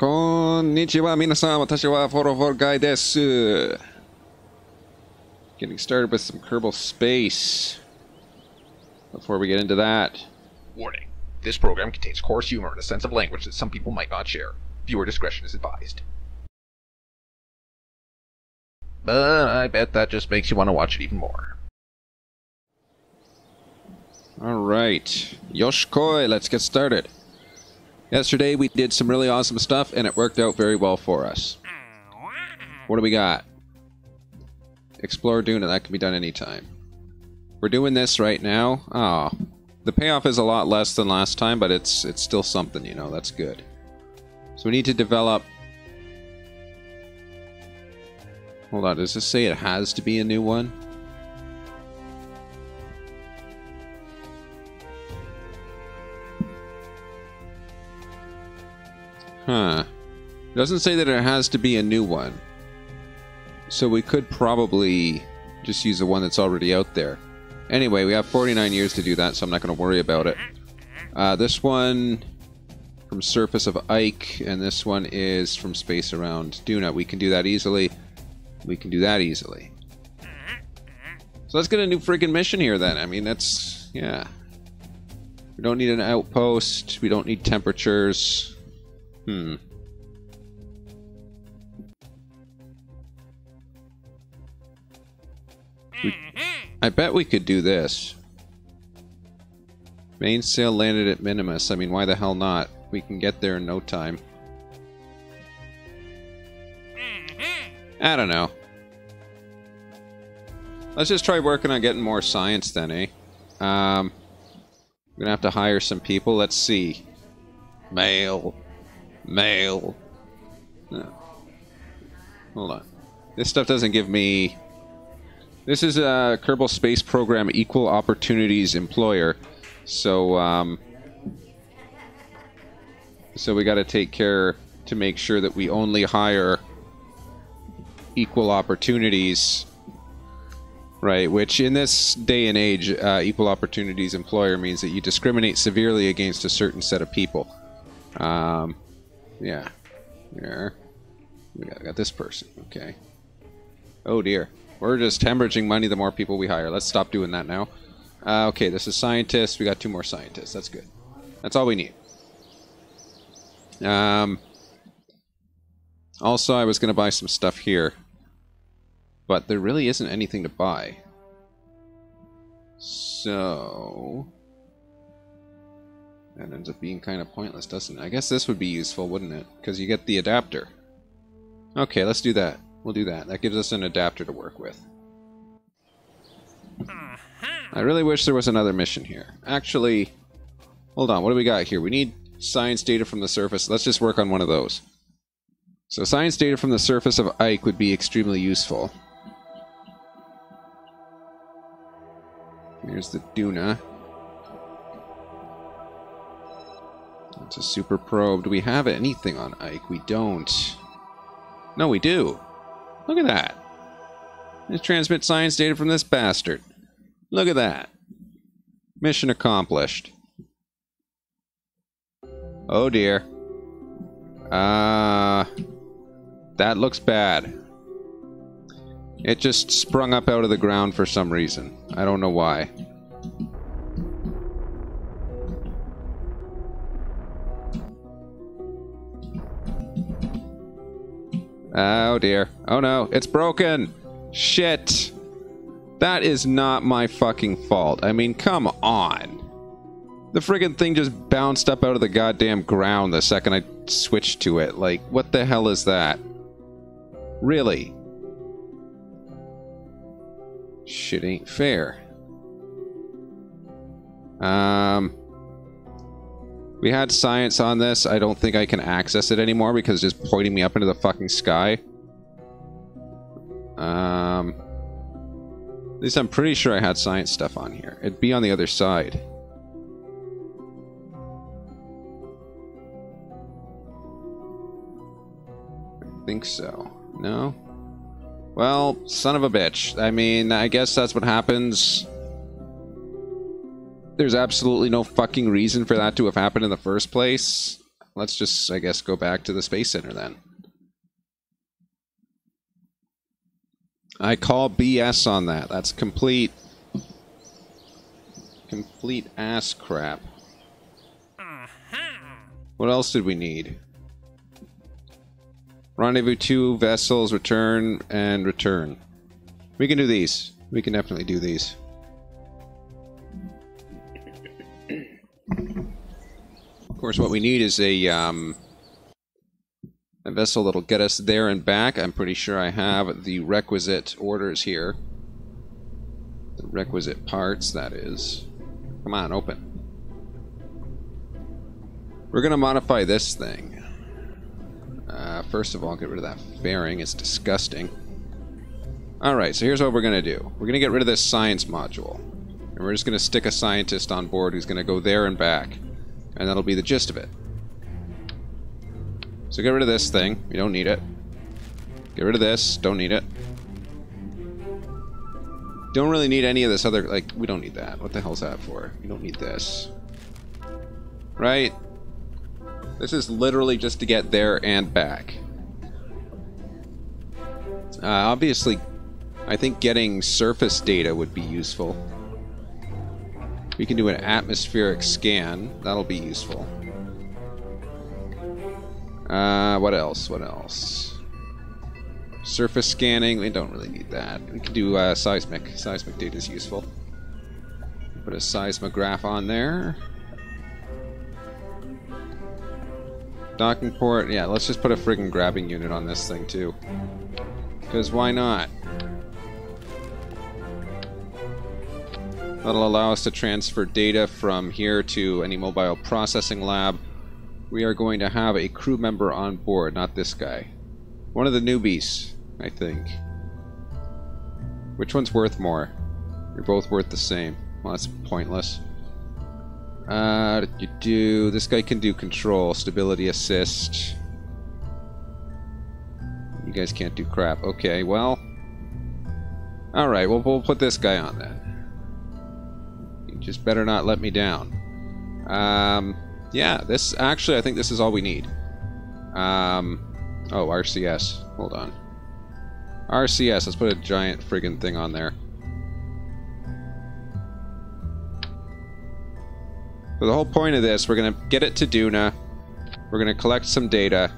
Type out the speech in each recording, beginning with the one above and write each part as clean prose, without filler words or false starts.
Konnichiwa minasan, watashi wa Foro Guy desu. Getting started with some Kerbal Space. Before we get into that... Warning. This program contains coarse humor and a sense of language that some people might not share. Viewer discretion is advised. But I bet that just makes you want to watch it even more. Alright. Yoshikoi, let's get started. Yesterday we did some really awesome stuff and it worked out very well for us. What do we got? Explore Duna, that can be done anytime. We're doing this right now. Oh, the payoff is a lot less than last time, but it's still something, you know, that's good. So we need to develop... Hold on, does this say it has to be a new one? Huh. It doesn't say that it has to be a new one. So we could probably just use the one that's already out there. Anyway, we have 49 years to do that, so I'm not going to worry about it. This one from Surface of Ike, and this one is from Space Around Duna. We can do that easily. We can do that easily. So let's get a new friggin' mission here then. I mean, that's... yeah. We don't need an outpost. We don't need temperatures. I bet we could do this. Mainsail landed at Minimus. I mean, why the hell not? We can get there in no time. I don't know. Let's just try working on getting more science then, eh? I'm gonna have to hire some people. Let's see. Mail. No. Hold on. This stuff doesn't give me... This is a Kerbal Space Program Equal Opportunities Employer. So, so we gotta take care to make sure that we only hire equal opportunities. Right, which in this day and age, Equal Opportunities Employer means that you discriminate severely against a certain set of people. Yeah. There. We got this person. Okay. Oh dear. We're just hemorrhaging money the more people we hire. Let's stop doing that now. Okay, this is scientists. We got 2 more scientists. That's good. That's all we need. Also, I was going to buy some stuff here. But there really isn't anything to buy. So... that ends up being kind of pointless, doesn't it? I guess this would be useful, wouldn't it? Because you get the adapter. Okay, let's do that. We'll do that. That gives us an adapter to work with. I really wish there was another mission here. Actually, hold on. What do we got here? We need science data from the surface. Let's just work on one of those. So science data from the surface of Ike would be extremely useful. Here's the Duna. It's a super probe. Do we have anything on Ike? We don't. No, we do. Look at that. Let's transmit science data from this bastard. Look at that. Mission accomplished. Oh dear. That looks bad. It just sprung up out of the ground for some reason. I don't know why. Oh dear. Oh no, it's broken! Shit! That is not my fucking fault. I mean, come on. The friggin' thing just bounced up out of the goddamn ground the second I switched to it. Like, what the hell is that? Really? Shit ain't fair. We had science on this. I don't think I can access it anymore because it's just pointing me up into the fucking sky. At least I'm pretty sure I had science stuff on here. It'd be on the other side. I think so. No? Well, son of a bitch. I mean, I guess that's what happens. There's absolutely no fucking reason for that to have happened in the first place. let's just, I guess, go back to the Space Center then. I call BS on that. That's complete ass crap. What else did we need? Rendezvous 2 vessels, return, and return. We can do these. We can definitely do these. Of course, what we need is a vessel that'll get us there and back. I'm pretty sure I have the requisite orders here. The requisite parts, that is. Come on, open. We're going to modify this thing. First of all, get rid of that fairing. It's disgusting. Alright, so here's what we're going to do. We're going to get rid of this science module. And we're just going to stick a scientist on board who's going to go there and back. And that'll be the gist of it. So get rid of this thing. We don't need it. Get rid of this. Don't need it. Don't really need any of this other... Like, we don't need that. What the hell's that for? We don't need this. Right? This is literally just to get there and back. Obviously, I think getting surface data would be useful. We can do an atmospheric scan. That'll be useful. What else? What else? Surface scanning. We don't really need that. We can do seismic. Seismic data is useful. Put a seismograph on there. Docking port. Yeah, let's just put a friggin' grabbing unit on this thing too. Because why not? That'll allow us to transfer data from here to any mobile processing lab. We are going to have a crew member on board, not this guy. One of the newbies, I think. Which one's worth more? You're both worth the same. Well, that's pointless. This guy can do control, stability assist. You guys can't do crap. Okay, well. Alright, well, we'll put this guy on then. You just better not let me down. Yeah, this, actually, I think this is all we need. Oh, RCS. Hold on. RCS, let's put a giant friggin' thing on there. So the whole point of this, we're going to get it to Duna. We're going to collect some data.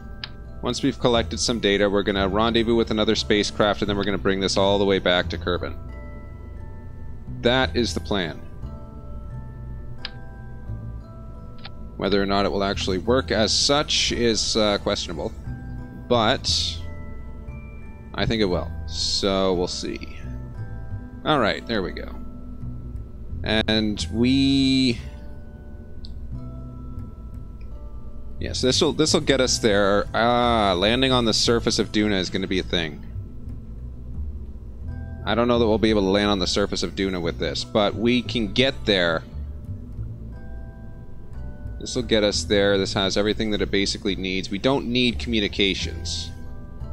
Once we've collected some data, we're going to rendezvous with another spacecraft, and then we're going to bring this all the way back to Kerbal. That is the plan. Whether or not it will actually work as such is questionable. But I think it will. So we'll see. Alright, there we go. And we... Yes, this'll get us there. Landing on the surface of Duna is going to be a thing. I don't know that we'll be able to land on the surface of Duna with this, but we can get there. This will get us there. This has everything that it basically needs. We don't need communications,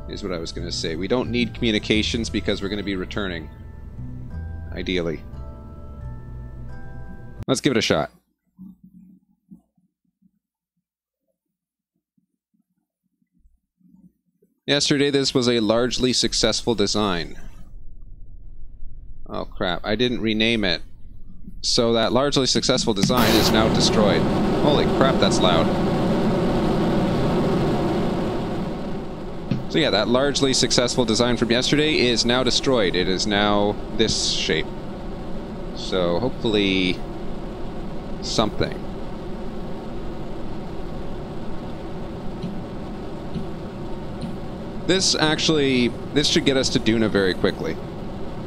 is what I was going to say. We don't need communications because we're going to be returning, ideally. Let's give it a shot. Yesterday, this was a largely successful design. Oh crap, I didn't rename it. So that largely successful design is now destroyed. Holy crap, that's loud. So yeah, that largely successful design from yesterday is now destroyed. It is now this shape. So hopefully something. This should get us to Duna very quickly.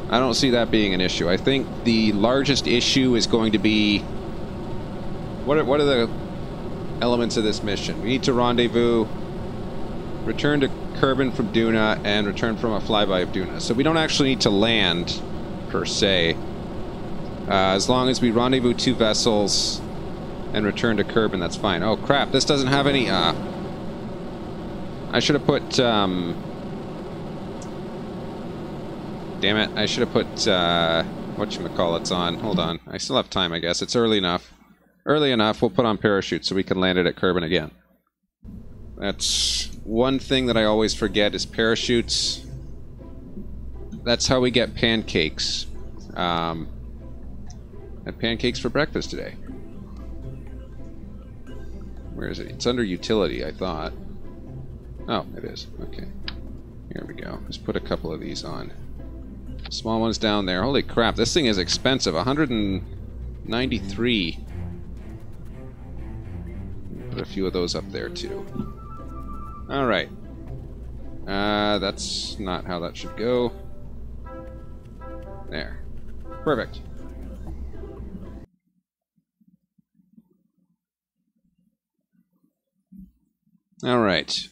I don't see that being an issue. I think the largest issue is going to be... What are the elements of this mission? We need to rendezvous, return to Kerbal from Duna, and return from a flyby of Duna. So we don't actually need to land, per se. As long as we rendezvous 2 vessels and return to Kerbal, that's fine. Oh crap, this doesn't have any... I should have put, damn it, I should have put, whatchamacallits on. Hold on, I still have time, I guess. It's early enough. Early enough, we'll put on parachutes so we can land it at Kerbal again. That's one thing that I always forget is parachutes. That's how we get pancakes. Had pancakes for breakfast today. Where is it? It's under utility, I thought. Oh, it is. Okay. Here we go. Let's put a couple of these on. Small ones down there. Holy crap, this thing is expensive. 193. Put a few of those up there too. Alright. That's not how that should go. There. Perfect. Alright.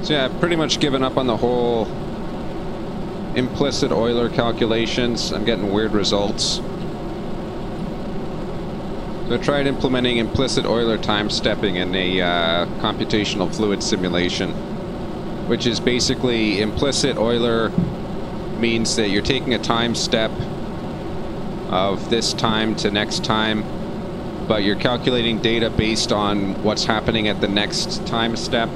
So yeah, I've pretty much given up on the whole implicit Euler calculations. I'm getting weird results. So I tried implementing implicit Euler time stepping in a computational fluid simulation, which is basically implicit Euler means that you're taking a time step of this time to next time, but you're calculating data based on what's happening at the next time step.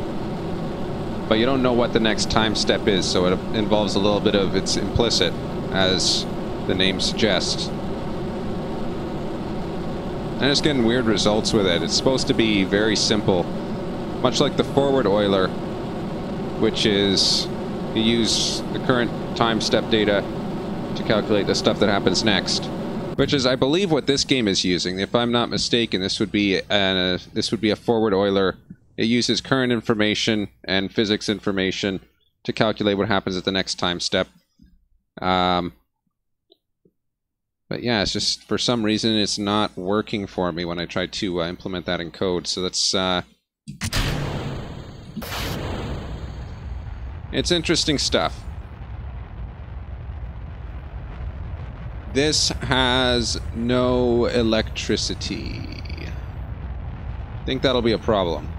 But you don't know what the next time step is, so it involves a little bit of it's implicit, as the name suggests. And it's getting weird results with it. It's supposed to be very simple, much like the forward Euler, which is you use the current time step data to calculate the stuff that happens next. Which is, I believe, what this game is using. If I'm not mistaken, this would be a forward Euler. It uses current information and physics information to calculate what happens at the next time step. But yeah, it's just, for some reason, it's not working for me when I try to implement that in code. So that's... it's interesting stuff. This has no electricity. I think that'll be a problem.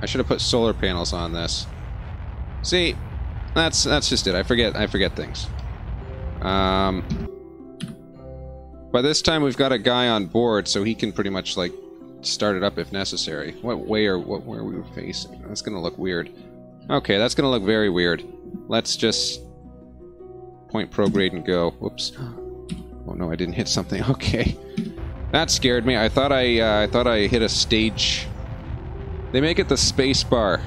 I should have put solar panels on this. See, that's just it. I forget things. By this time we've got a guy on board, so he can pretty much like start it up if necessary. What way or where are we facing? That's gonna look weird. Okay, that's gonna look very weird. Let's just point prograde and go. Whoops. Oh no, I didn't hit something. Okay, that scared me. I thought I hit a stage. They make it the space bar,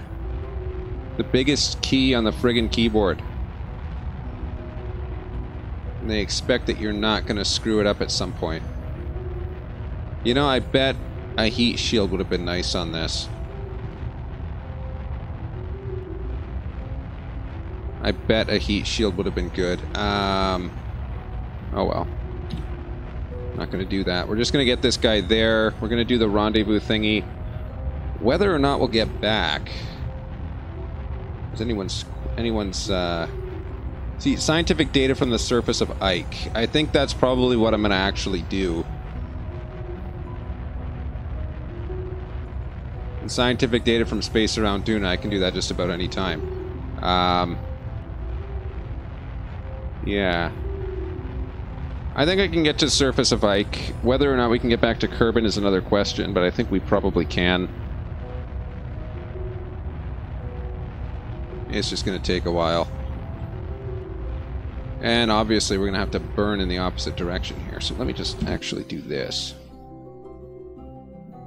the biggest key on the friggin' keyboard. And they expect that you're not gonna screw it up at some point. You know, I bet a heat shield would have been nice on this. I bet a heat shield would have been good. Oh well. Not gonna do that. We're just gonna get this guy there. We're gonna do the rendezvous thingy. Whether or not we'll get back is anyone's see, scientific data from the surface of Ike. I think that's probably what I'm gonna actually do. And scientific data from space around Duna, I can do that just about any time. Yeah. I think I can get to the surface of Ike. Whether or not we can get back to Kerbal is another question, but I think we probably can. It's just going to take a while. And obviously we're going to have to burn in the opposite direction here. So let me just actually do this.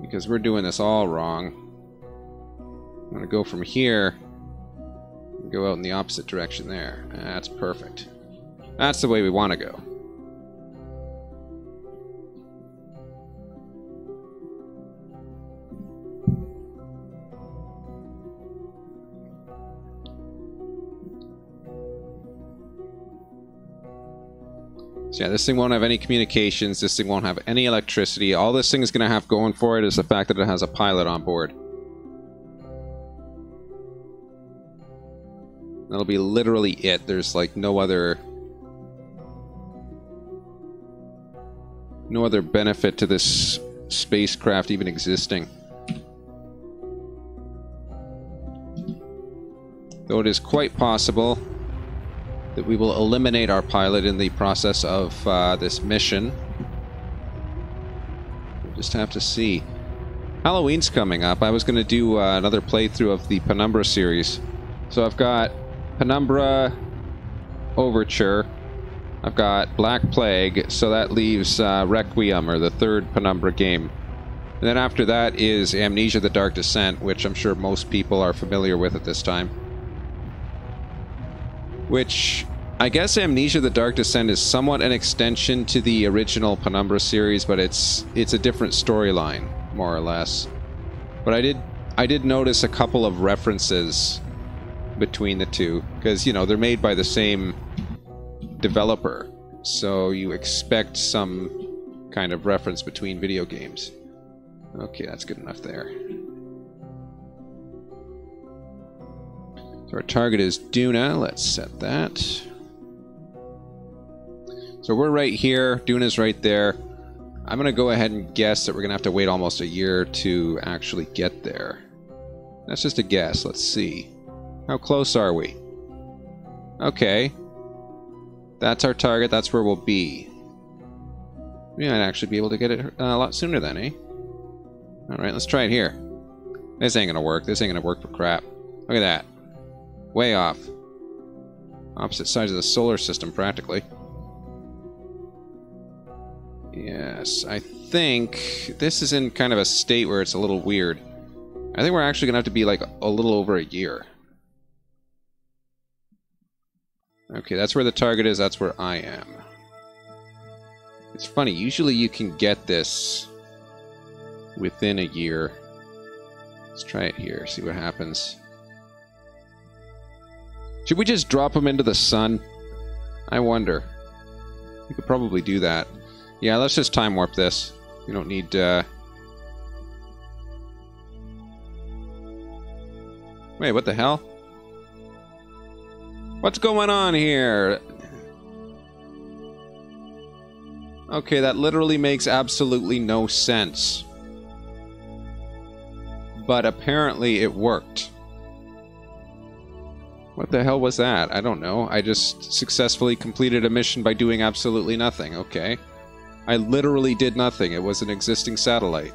Because we're doing this all wrong. I'm going to go from here and go out in the opposite direction there. That's perfect. That's the way we want to go. So yeah, this thing won't have any communications, this thing won't have any electricity. All this thing is going to have going for it is the fact that it has a pilot on board. That'll be literally it. There's like no other benefit to this spacecraft even existing. Though it is quite possible that we will eliminate our pilot in the process of this mission. We'll just have to see. Halloween's coming up. I was going to do another playthrough of the Penumbra series. So I've got Penumbra Overture. I've got Black Plague, so that leaves Requiem, or the third Penumbra game. And then after that is Amnesia: The Dark Descent, which I'm sure most people are familiar with at this time. Which, I guess Amnesia: The Dark Descent is somewhat an extension to the original Penumbra series, but it's a different storyline, more or less. But I did notice a couple of references between the two, because, you know, they're made by the same developer, so you expect some kind of reference between video games. Okay, that's good enough there. So our target is Duna. Let's set that. So we're right here. Duna's right there. I'm going to go ahead and guess that we're going to have to wait almost a year to actually get there. That's just a guess. Let's see. How close are we? Okay. That's our target. That's where we'll be. We might actually be able to get it a lot sooner then, eh? Alright, let's try it here. This ain't gonna work. This ain't gonna work for crap. Look at that. Way off. Opposite sides of the solar system, practically. Yes, I think this is in kind of a state where it's a little weird. I think we're actually gonna have to be like a little over a year. Okay, that's where the target is. That's where I am. It's funny. Usually you can get this within a year. Let's try it here. See what happens. Should we just drop them into the sun? I wonder. We could probably do that. Yeah, let's just time warp this. We don't need... Wait, what the hell? What's going on here? Okay, that literally makes absolutely no sense. But apparently it worked. What the hell was that? I don't know. I just successfully completed a mission by doing absolutely nothing. Okay. I literally did nothing. It was an existing satellite.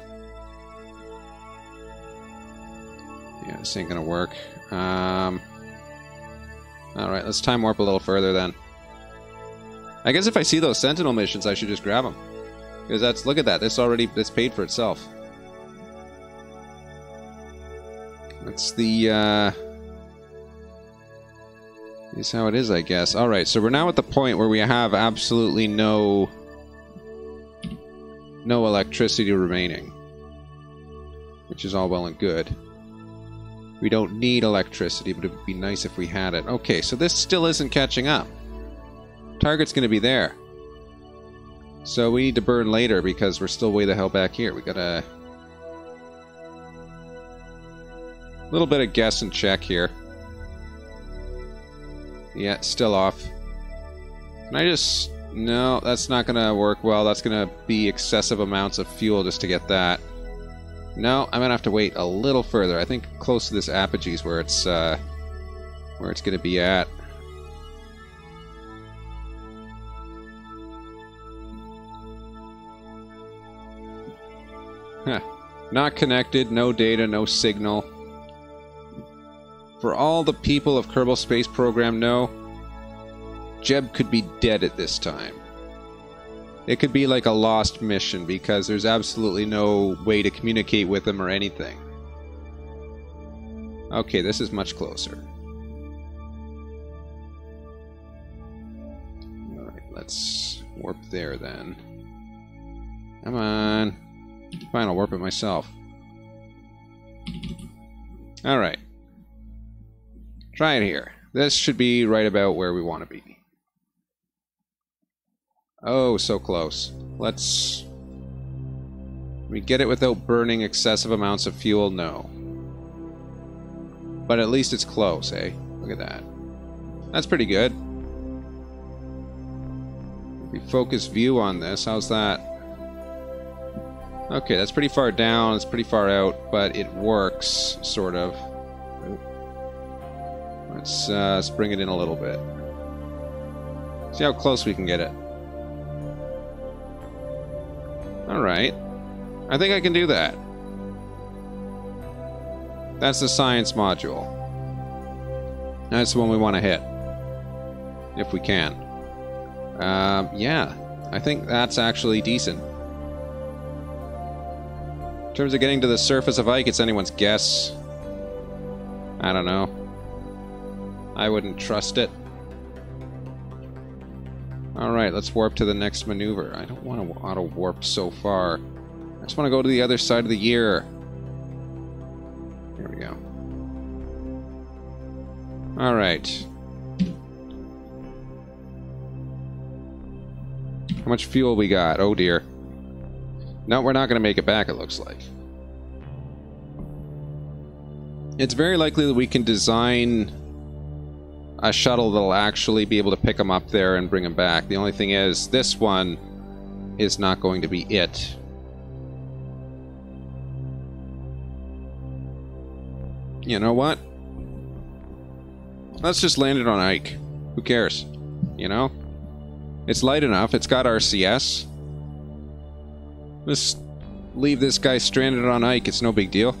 Yeah, this ain't gonna work. Alright, let's time warp a little further then. I guess if I see those Sentinel missions, I should just grab them. Because that's, look at that, this paid for itself. That's the, is how it is, I guess. Alright, so we're now at the point where we have absolutely no electricity remaining. Which is all well and good. We don't need electricity, but it would be nice if we had it. Okay, so this still isn't catching up. Target's going to be there. So we need to burn later because we're still way the hell back here. We got a little bit of guess and check here. Yeah, still off. Can I just... No, that's not going to work well. That's going to be excessive amounts of fuel just to get that. No, I'm gonna have to wait a little further. I think close to this apogee is where it's gonna be at. Huh. Not connected, no data, no signal. For all the people of Kerbal Space Program know, Jeb could be dead at this time. It could be like a lost mission because there's absolutely no way to communicate with them or anything. Okay, this is much closer. Alright, let's warp there then. Come on. Fine, I'll warp it myself. Alright. Try it here. This should be right about where we want to be. Oh, so close. Let's... Can we get it without burning excessive amounts of fuel? No. But at least it's close, eh? Look at that. That's pretty good. If we focus view on this, how's that? Okay, that's pretty far down, it's pretty far out, but it works, sort of. Let's bring it in a little bit. See how close we can get it. Alright. I think I can do that. That's the science module. That's the one we want to hit. If we can. Yeah. I think that's actually decent. In terms of getting to the surface of Ike, it's anyone's guess. I don't know. I wouldn't trust it. Alright, let's warp to the next maneuver. I don't want to auto-warp so far. I just want to go to the other side of the year. Here we go. Alright. How much fuel we got? Oh dear. No, we're not going to make it back, it looks like. It's very likely that we can design a shuttle that'll actually be able to pick them up there and bring them back. The only thing is, this one is not going to be it. You know what? Let's just land it on Ike. Who cares? You know? It's light enough. It's got RCS. Just leave this guy stranded on Ike. It's no big deal.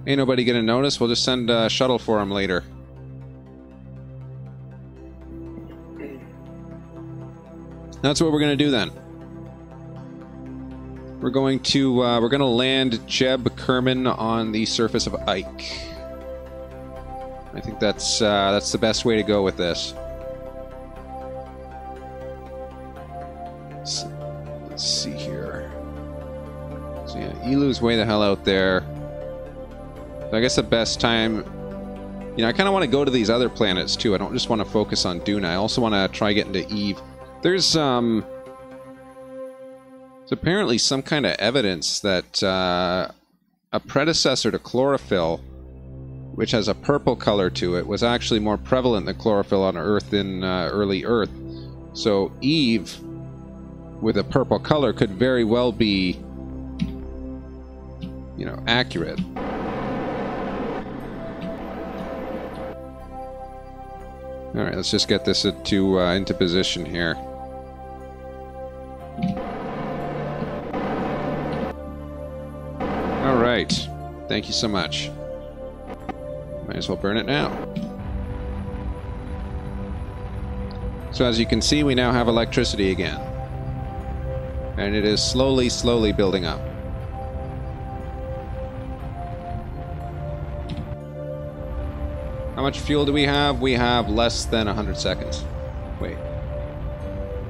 Ain't nobody gonna notice. We'll just send a shuttle for him later. That's what we're gonna do then. We're going to land Jeb Kerman on the surface of Ike. I think that's the best way to go with this. Let's see here. So yeah, Elu's way the hell out there. So I guess the best time... You know, I kind of want to go to these other planets too. I don't just want to focus on Duna. I also want to try getting to Eve. There's apparently some kind of evidence that a predecessor to chlorophyll, which has a purple color to it, was actually more prevalent than chlorophyll on Earth in early Earth. So Eve, with a purple color, could very well be, you know, accurate. Alright, let's just get this into position here. Alright. Thank you so much. Might as well burn it now. So as you can see, we now have electricity again. And it is slowly, slowly building up. How much fuel do we have? We have less than 100 seconds. Wait.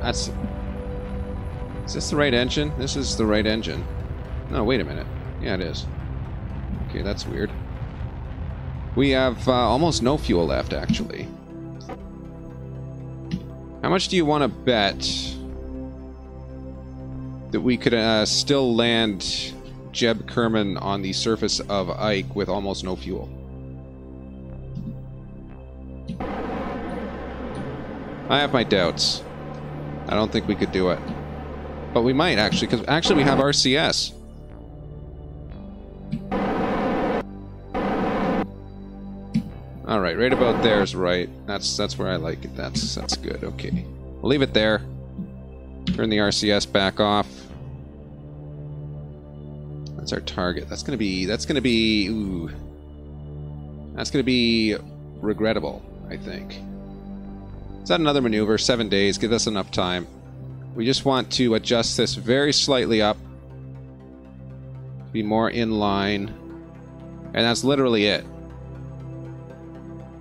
That's... Is this the right engine? This is the right engine. No, wait a minute. Yeah, it is. Okay, that's weird. We have almost no fuel left, actually. How much do you want to bet that we could still land Jeb Kerman on the surface of Ike with almost no fuel? I have my doubts. I don't think we could do it. But we might, actually, because actually we have RCS. Alright, right about there is right. That's where I like it. That's good. Okay. We'll leave it there. Turn the RCS back off. That's our target. That's gonna be ooh. That's gonna be regrettable, I think. Is that another maneuver? 7 days. Give us enough time. We just want to adjust this very slightly up. Be more in line. And that's literally it.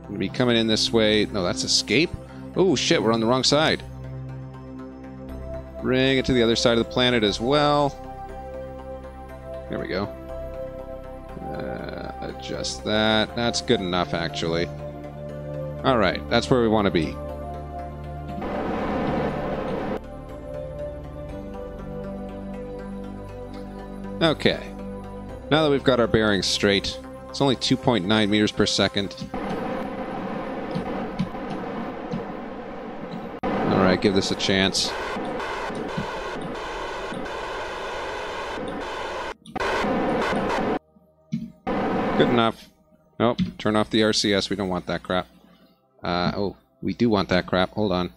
Gonna be coming in this way. No, that's escape? Oh shit, we're on the wrong side. Bring it to the other side of the planet as well. There we go. Adjust that. That's good enough, actually. Alright, that's where we want to be. Okay. Now that we've got our bearings straight, it's only 2.9 meters per second. Alright, give this a chance. Good enough. Nope, turn off the RCS. We don't want that crap. Oh, we do want that crap. Hold on.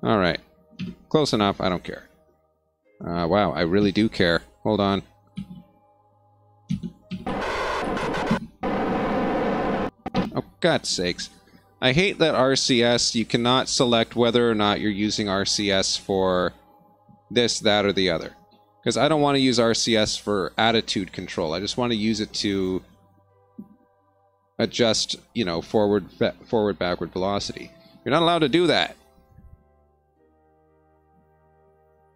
Alright. Close enough. I don't care. Wow, I really do care. Hold on. Oh, God's sakes. I hate that RCS, you cannot select whether or not you're using RCS for this, that, or the other. Because I don't want to use RCS for attitude control. I just want to use it to adjust, you know, forward, backward velocity. You're not allowed to do that.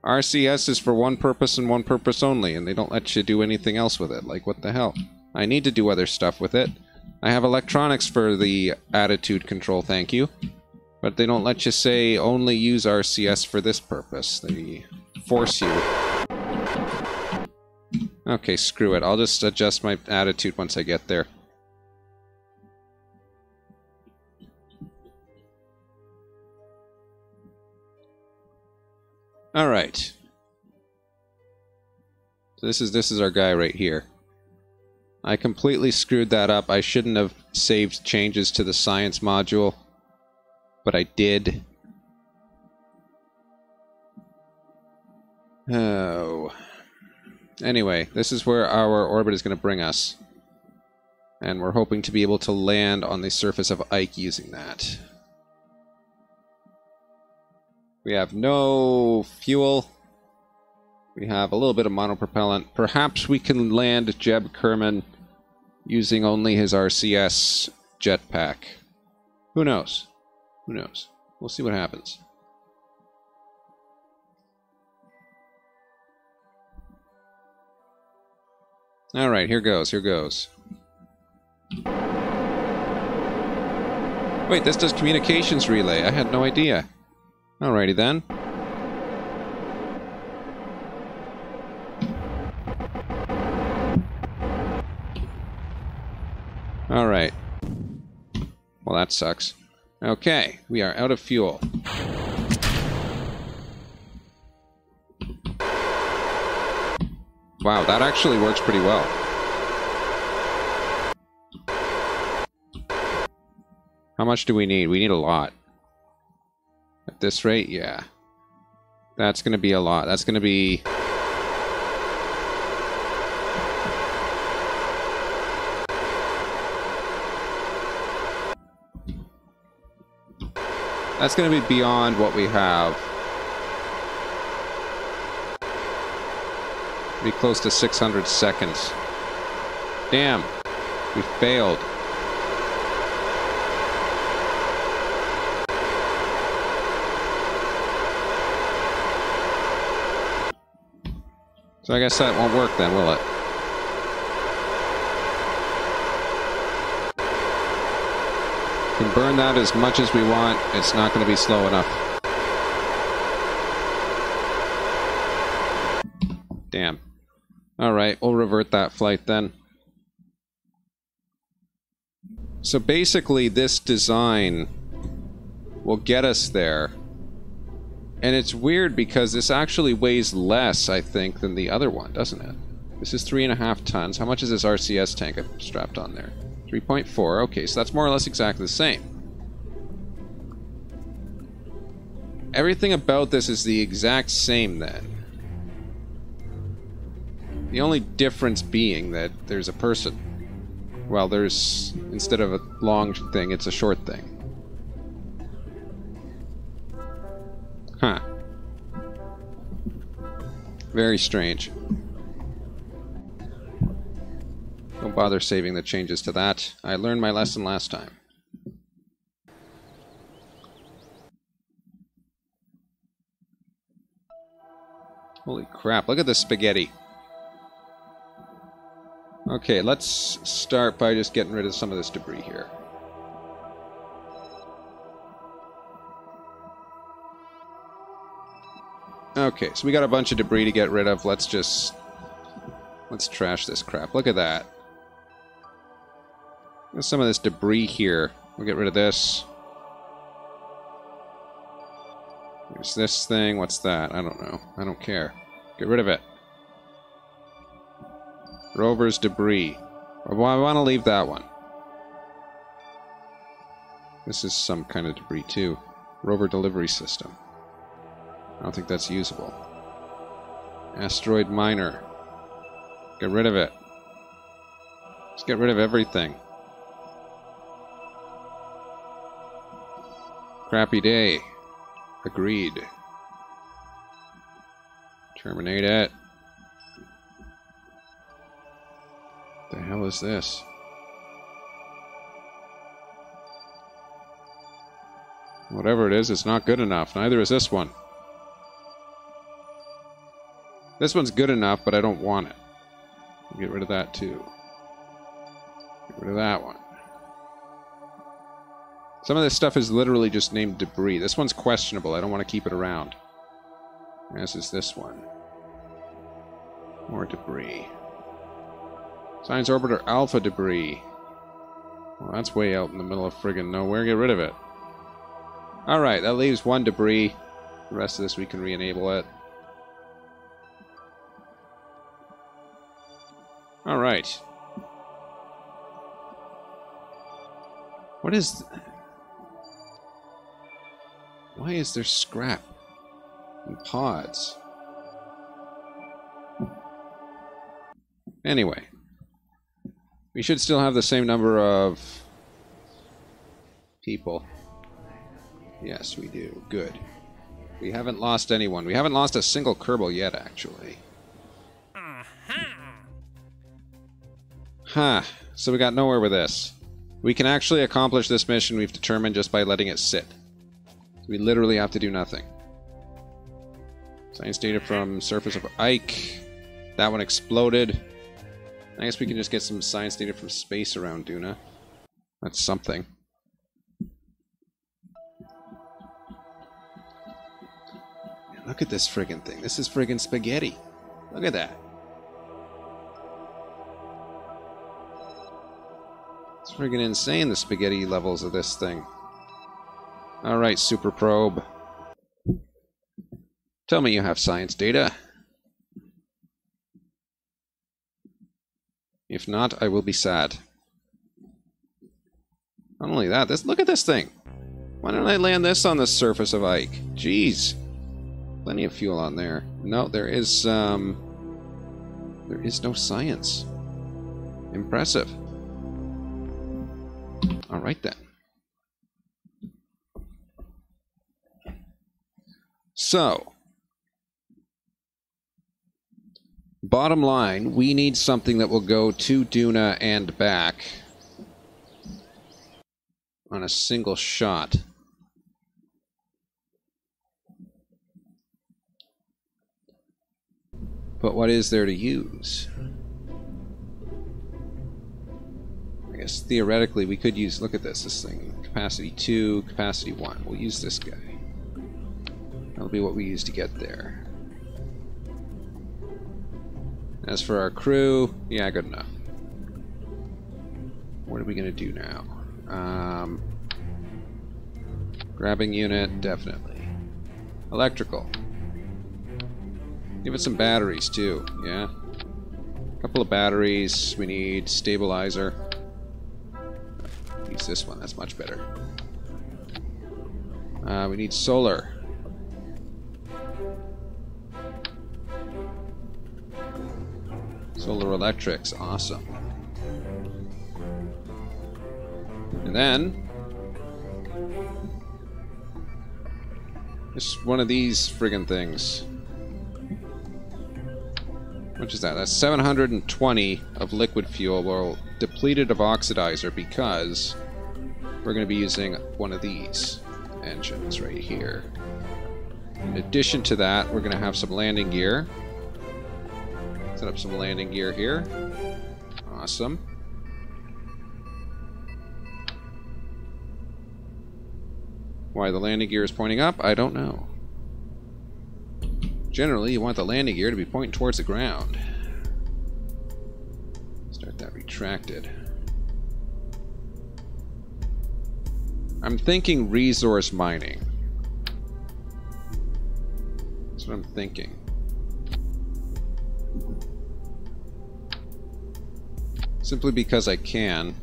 RCS is for one purpose and one purpose only, and they don't let you do anything else with it. Like, what the hell? I need to do other stuff with it. I have electronics for the attitude control, thank you. But they don't let you say only use RCS for this purpose. They force you. Okay, screw it. I'll just adjust my attitude once I get there. Alright. So this is our guy right here. I completely screwed that up. I shouldn't have saved changes to the science module, but I did. Oh. Anyway, this is where our orbit is going to bring us. And we're hoping to be able to land on the surface of Ike using that. We have no fuel. We have a little bit of monopropellant. Perhaps we can land Jeb Kerman using only his RCS jetpack. Who knows? Who knows? We'll see what happens. Alright, here goes, here goes. Wait, this does communications relay. I had no idea. Alrighty then. Alright. Well, that sucks. Okay, we are out of fuel. Wow, that actually works pretty well. How much do we need? We need a lot. At this rate, yeah. That's going to be a lot. That's going to be... That's going to be beyond what we have. Be close to 600 seconds. Damn. We failed. So I guess that won't work then, will it? We can burn that as much as we want. It's not going to be slow enough. Damn. Alright, we'll revert that flight then. So basically, this design will get us there. And it's weird because this actually weighs less, I think, than the other one, doesn't it? This is 3.5 tons. How much is this RCS tank I've strapped on there? 3.4. Okay, so that's more or less exactly the same. Everything about this is the exact same then. The only difference being that there's a person. Well, there's... instead of a long thing, it's a short thing. Huh. Very strange. Don't bother saving the changes to that. I learned my lesson last time. Holy crap, look at this spaghetti. Okay, let's start by just getting rid of some of this debris here. Okay, so we got a bunch of debris to get rid of. Let's trash this crap. Look at that. There's some of this debris here. We'll get rid of this. There's this thing. What's that? I don't know. I don't care. Get rid of it. Rover's debris. Well, I want to leave that one. This is some kind of debris too. Rover delivery system. I don't think that's usable. Asteroid miner. Get rid of it. Just get rid of everything. Crappy day. Agreed. Terminate it. The hell is this? Whatever it is, it's not good enough. Neither is this one. This one's good enough, but I don't want it. Get rid of that too. Get rid of that one. Some of this stuff is literally just named debris. This one's questionable. I don't want to keep it around. As is this one. More debris. Science Orbiter Alpha debris. Well, that's way out in the middle of friggin' nowhere. Get rid of it. Alright, that leaves one debris. The rest of this we can re-enable it. Alright. What is... Why is there scrap and pods? Anyway. We should still have the same number of people. Yes, we do. Good. We haven't lost anyone. We haven't lost a single Kerbal yet, actually. Huh. So we got nowhere with this. We can actually accomplish this mission we've determined just by letting it sit. We literally have to do nothing. Science data from surface of Ike. That one exploded. I guess we can just get some science data from space around Duna. That's something. Look at this friggin' thing. This is friggin' spaghetti. Look at that. It's friggin' insane, the spaghetti levels of this thing. Alright, Super Probe. Tell me you have science data. If not, I will be sad. Not only that, look at this thing. Why don't I land this on the surface of Ike? Jeez. Plenty of fuel on there. No, there is no science. Impressive. Alright then. So, bottom line, we need something that will go to Duna and back on a single shot. But what is there to use? I guess theoretically we could use, look at this thing, capacity 2, capacity 1. We'll use this guy. That'll be what we use to get there. As for our crew, yeah, good enough. What are we going to do now? Grabbing unit, definitely. Electrical. Give it some batteries, too, yeah? A couple of batteries. We need stabilizer. Use this one, that's much better. We need solar. Solar electrics, awesome. And then... just one of these friggin' things. How much is that? That's 720 of liquid fuel. Well, depleted of oxidizer because we're going to be using one of these engines right here. In addition to that, we're going to have some landing gear. Set up some landing gear here. Awesome. Why the landing gear is pointing up, I don't know. Generally, you want the landing gear to be pointing towards the ground. Start that retracted. I'm thinking resource mining. That's what I'm thinking. Simply because I can.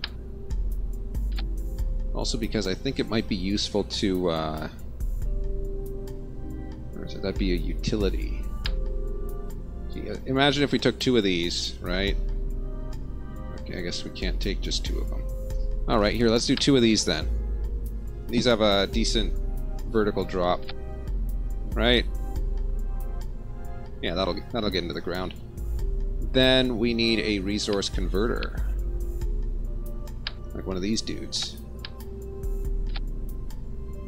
Also because I think it might be useful to, or should that be a utility? Imagine if we took 2 of these, right? Okay, I guess we can't take just 2 of them. Alright, here, let's do 2 of these then. These have a decent vertical drop. Right? Yeah, that'll get into the ground. Then we need a resource converter. Like one of these dudes.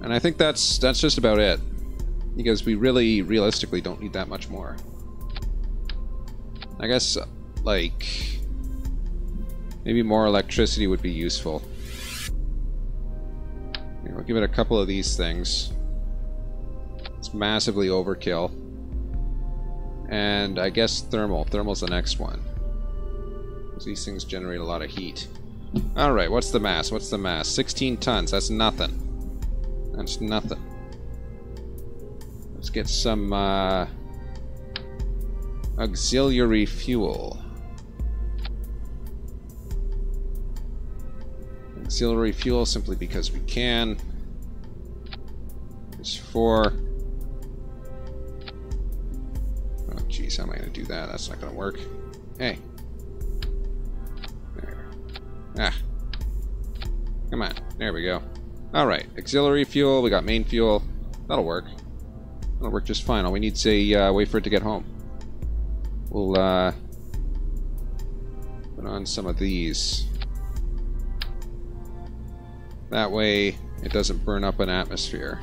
And I think that's just about it. Because we really, realistically, don't need that much more. I guess, like, maybe more electricity would be useful. Here, we'll give it a couple of these things. It's massively overkill. And I guess thermal. Thermal's the next one. Because these things generate a lot of heat. Alright, what's the mass? What's the mass? 16 tons. That's nothing. That's nothing. Let's get some, auxiliary fuel. Auxiliary fuel simply because we can. There's 4. Oh jeez, how am I going to do that? That's not going to work. Hey. There. Ah. Come on. There we go. Alright, auxiliary fuel. We got main fuel. That'll work. That'll work just fine. All we need is a wait for it to get home. We'll put on some of these. That way it doesn't burn up an atmosphere.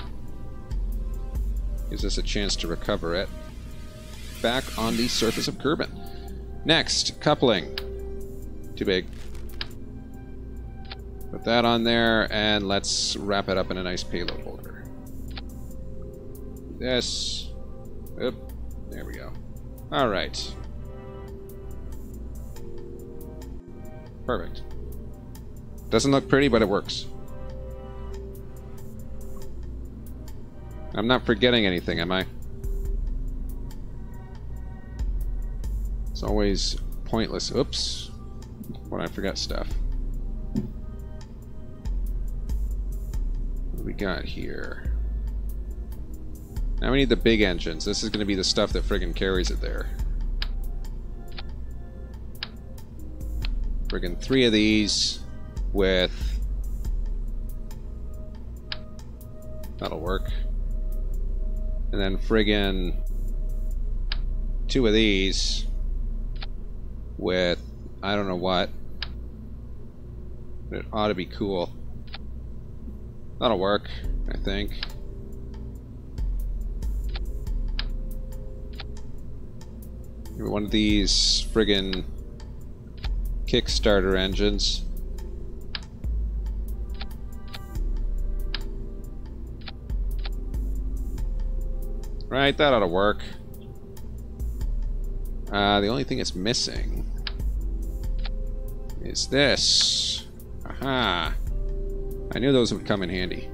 Gives us a chance to recover it. Back on the surface of Kerbal. Next, coupling. Too big. Put that on there, and let's wrap it up in a nice payload holder. This. Oop. There we go. Alright. Perfect. Doesn't look pretty, but it works. I'm not forgetting anything, am I? It's always pointless. Oops. When I forget stuff. What do we got here? Now we need the big engines. This is going to be the stuff that friggin' carries it there. Friggin' 3 of these with... That'll work. And then friggin' 2 of these with I don't know what. But it ought to be cool. That'll work, I think. One of these friggin' Kickstarter engines. Right, that ought to work. The only thing it's missing is this. Aha! I knew those would come in handy.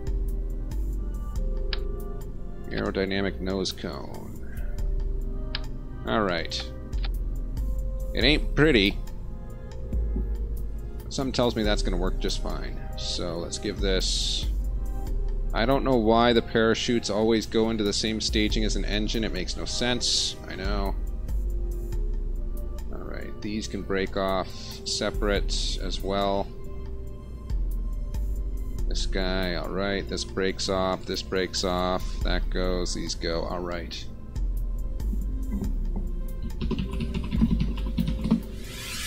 Aerodynamic nose cone. Alright. It ain't pretty. Something tells me that's going to work just fine. So let's give this... I don't know why the parachutes always go into the same staging as an engine. It makes no sense. I know. Alright, these can break off separate as well. This guy, alright. This breaks off, this breaks off. That goes, these go. Alright.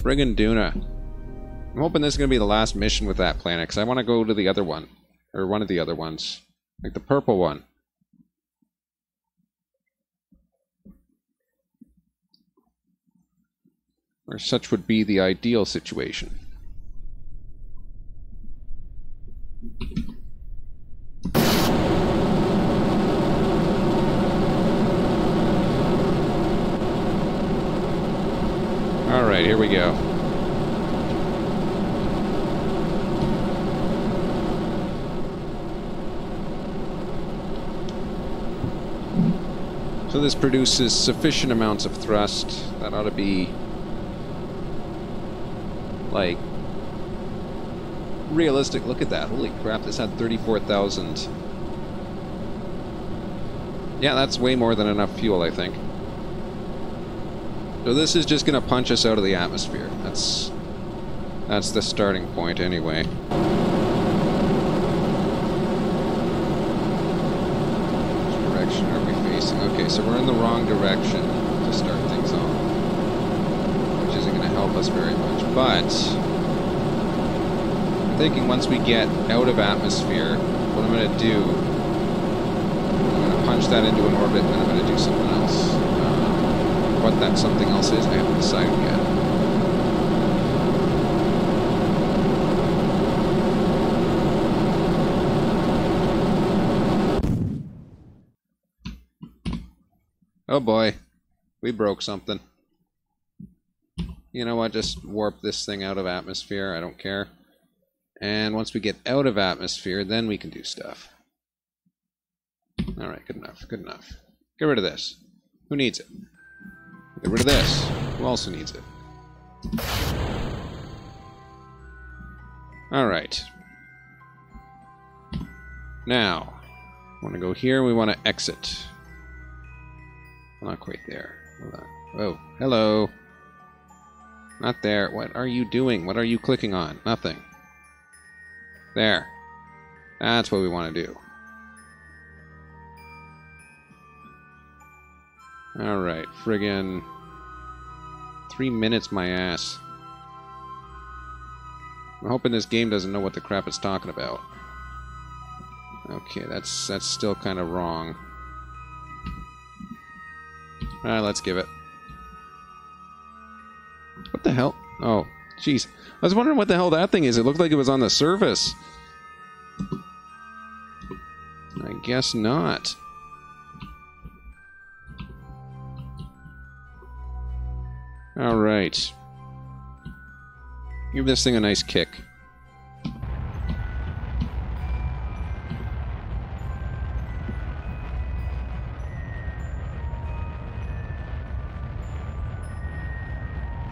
Friggin' Duna. I'm hoping this is going to be the last mission with that planet, because I want to go to the other one. Or one of the other ones. Like the purple one. Or such would be the ideal situation. Alright, here we go. So this produces sufficient amounts of thrust. That ought to be Like, realistic, look at that. Holy crap, this had 34,000. Yeah, that's way more than enough fuel, I think. So this is just going to punch us out of the atmosphere. That's the starting point anyway. Which direction are we facing? Okay, so we're in the wrong direction to start things off, which isn't going to help us very much. But I'm thinking once we get out of atmosphere, what I'm going to do, I'm going to punch that into an orbit, and then I'm going to do something else. What that something else is, I haven't decided yet. Oh boy, we broke something. You know what, just warp this thing out of atmosphere, I don't care. And once we get out of atmosphere, then we can do stuff. Alright, good enough, good enough. Get rid of this. Who needs it? Get rid of this. Who also needs it? Alright. Now, we want to go here, we want to exit. Not quite there. Hold on. Oh, hello. Not there. What are you doing? What are you clicking on? Nothing. There. That's what we want to do. Alright, friggin' 3 minutes my ass. I'm hoping this game doesn't know what the crap it's talking about. Okay, that's still kind of wrong. Alright, let's give it. What the hell? Oh, jeez. I was wondering what the hell that thing is. It looked like it was on the surface. I guess not. Alright. Give this thing a nice kick.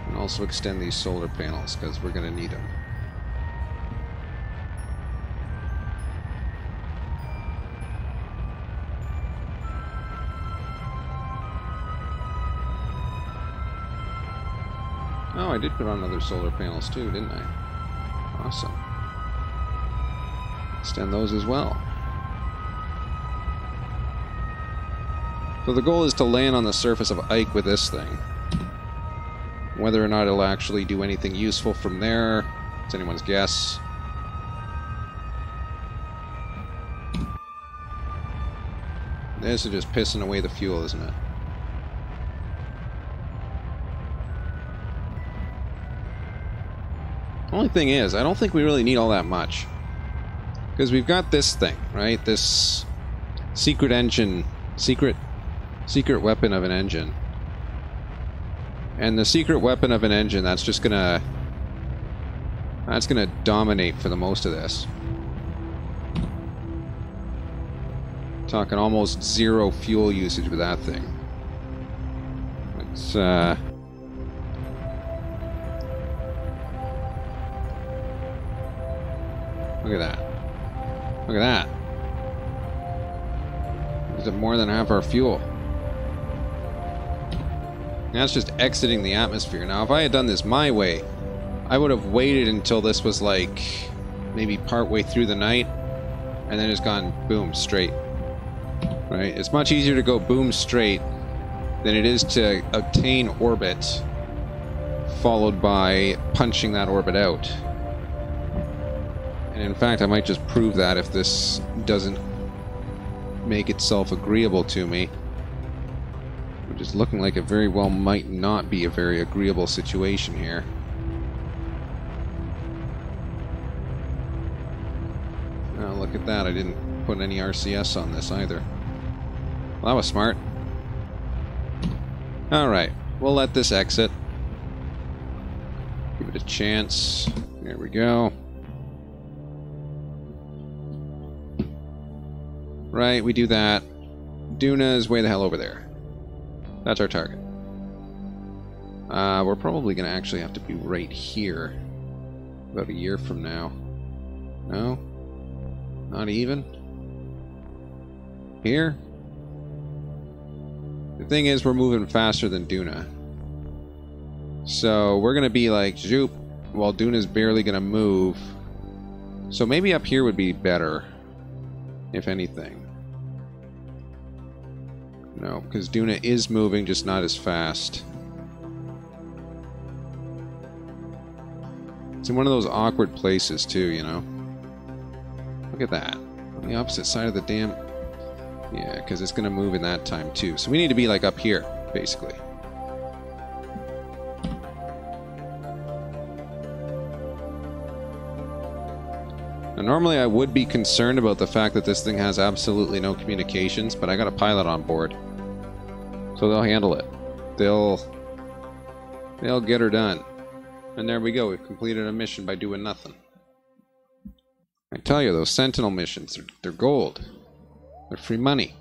And also extend these solar panels, because we're going to need them. Oh, I did put on other solar panels too, didn't I? Awesome. Extend those as well. So the goal is to land on the surface of Ike with this thing. Whether or not it'll actually do anything useful from there, it's anyone's guess. This is just pissing away the fuel, isn't it? Only thing is, I don't think we really need all that much. Because we've got this thing, right? This secret engine, secret weapon of an engine. And the secret weapon of an engine, that's gonna dominate for the most of this. Talking almost zero fuel usage with that thing. It's look at that. Look at that. Is it more than half our fuel? That's just exiting the atmosphere. Now, if I had done this my way, I would have waited until this was like maybe partway through the night and then just gone boom, straight. Right? It's much easier to go boom straight than it is to obtain orbit followed by punching that orbit out. And in fact, I might just prove that if this doesn't make itself agreeable to me. Which is looking like it very well might not be a very agreeable situation here. Oh, look at that. I didn't put any RCS on this either. Well, that was smart. Alright, we'll let this exit. Give it a chance. There we go. Right, we do that. Duna is way the hell over there. That's our target. We're probably going to actually have to be right here. About a year from now. No? Not even? Here? The thing is, we're moving faster than Duna. So, we're gonna be like, zoop, while Duna's barely gonna move. So maybe up here would be better, if anything. No, because Duna is moving, just not as fast. It's in one of those awkward places, too, you know? Look at that. On the opposite side of the dam. Yeah, because it's going to move in that time, too. So we need to be, like, up here, basically. Now, normally I would be concerned about the fact that this thing has absolutely no communications, but I got a pilot on board. So they'll handle it. They'll get her done. And there we go, we've completed a mission by doing nothing. I tell you, those Sentinel missions, they're gold. They're free money.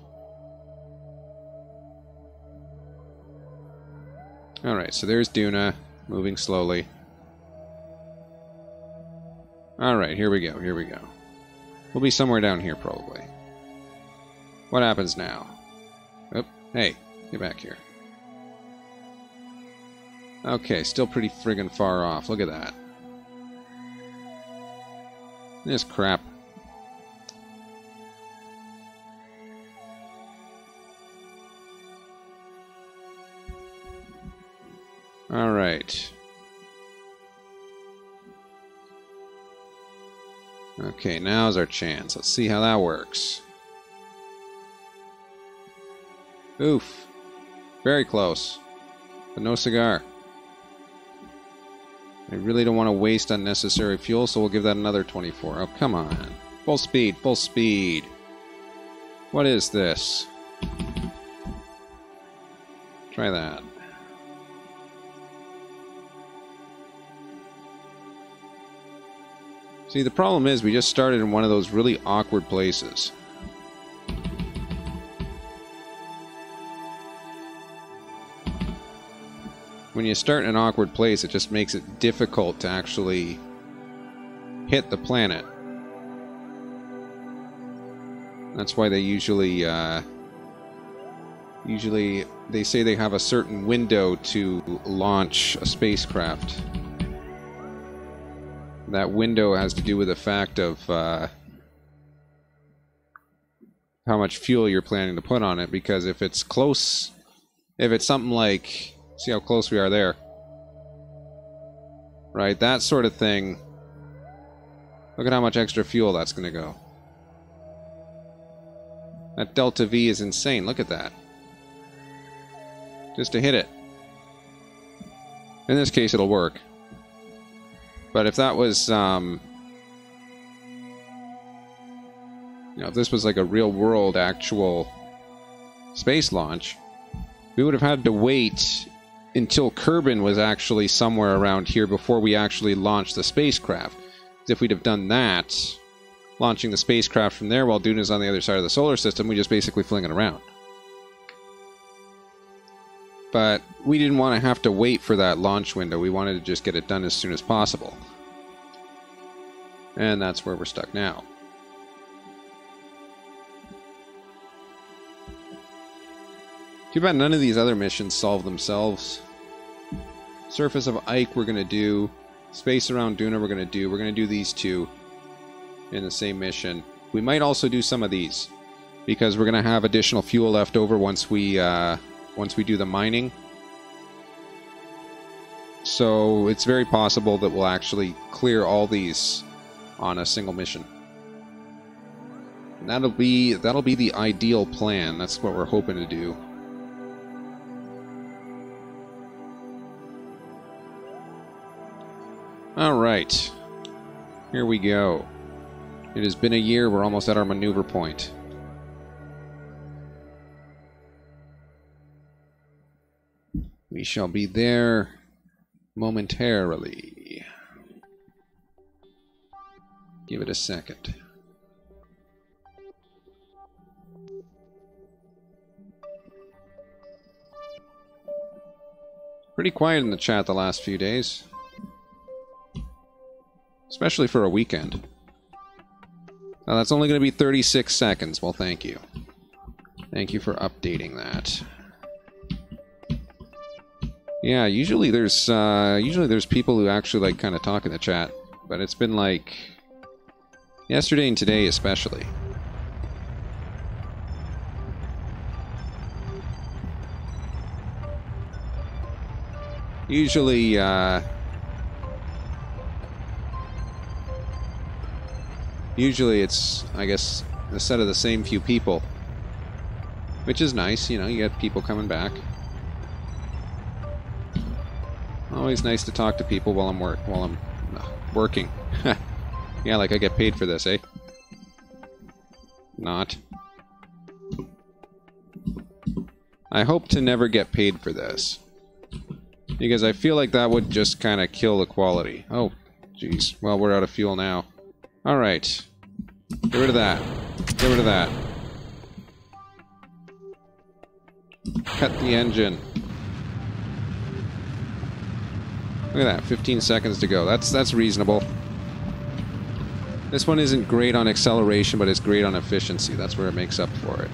Alright, so there's Duna, moving slowly. Alright, here we go, here we go. We'll be somewhere down here, probably. What happens now? Oh, hey, get back here. Okay, still pretty friggin' far off. Look at that. This crap. Alright. Okay, now's our chance. Let's see how that works. Oof. Very close. But no cigar. I really don't want to waste unnecessary fuel, so we'll give that another 24. Oh, come on. Full speed, full speed. What is this? Try that. See, the problem is we just started in one of those really awkward places. When you start in an awkward place, it just makes it difficult to actually hit the planet. That's why they usually they say they have a certain window to launch a spacecraft. That window has to do with the fact of how much fuel you're planning to put on it, because if it's close, if it's something like, see how close we are there, right, that sort of thing, look at how much extra fuel that's going to go. That delta V is insane, look at that. Just to hit it. In this case it'll work. But if that was, you know, if this was like a real-world actual space launch, we would have had to wait until Kerbal was actually somewhere around here before we actually launched the spacecraft. If we'd have done that, launching the spacecraft from there while Duna's on the other side of the solar system, we just basically fling it around. But we didn't want to have to wait for that launch window. We wanted to just get it done as soon as possible. And that's where we're stuck now. Too bad none of these other missions solve themselves. Surface of Ike we're going to do. Space around Duna we're going to do. We're going to do these two in the same mission. We might also do some of these, because we're going to have additional fuel left over once we do the mining. So it's very possible that we'll actually clear all these on a single mission. And that'll be the ideal plan. That's what we're hoping to do. Alright. Here we go. It has been a year. We're almost at our maneuver point. We shall be there momentarily. Give it a second. Pretty quiet in the chat the last few days. Especially for a weekend. Now, that's only going to be 36 seconds. Well, thank you. Thank you for updating that. Yeah, usually there's people who actually like kind of talk in the chat, but it's been like yesterday and today especially. Usually it's, I guess, a set of the same few people, which is nice. You know, you get people coming back. Always nice to talk to people while I'm working. Yeah, like I get paid for this, eh? Not. I hope to never get paid for this, because I feel like that would just kind of kill the quality. Oh, jeez. Well, we're out of fuel now. Alright. Get rid of that. Get rid of that. Cut the engine. Look at that. 15 seconds to go. That's reasonable. This one isn't great on acceleration, but it's great on efficiency. That's where it makes up for it.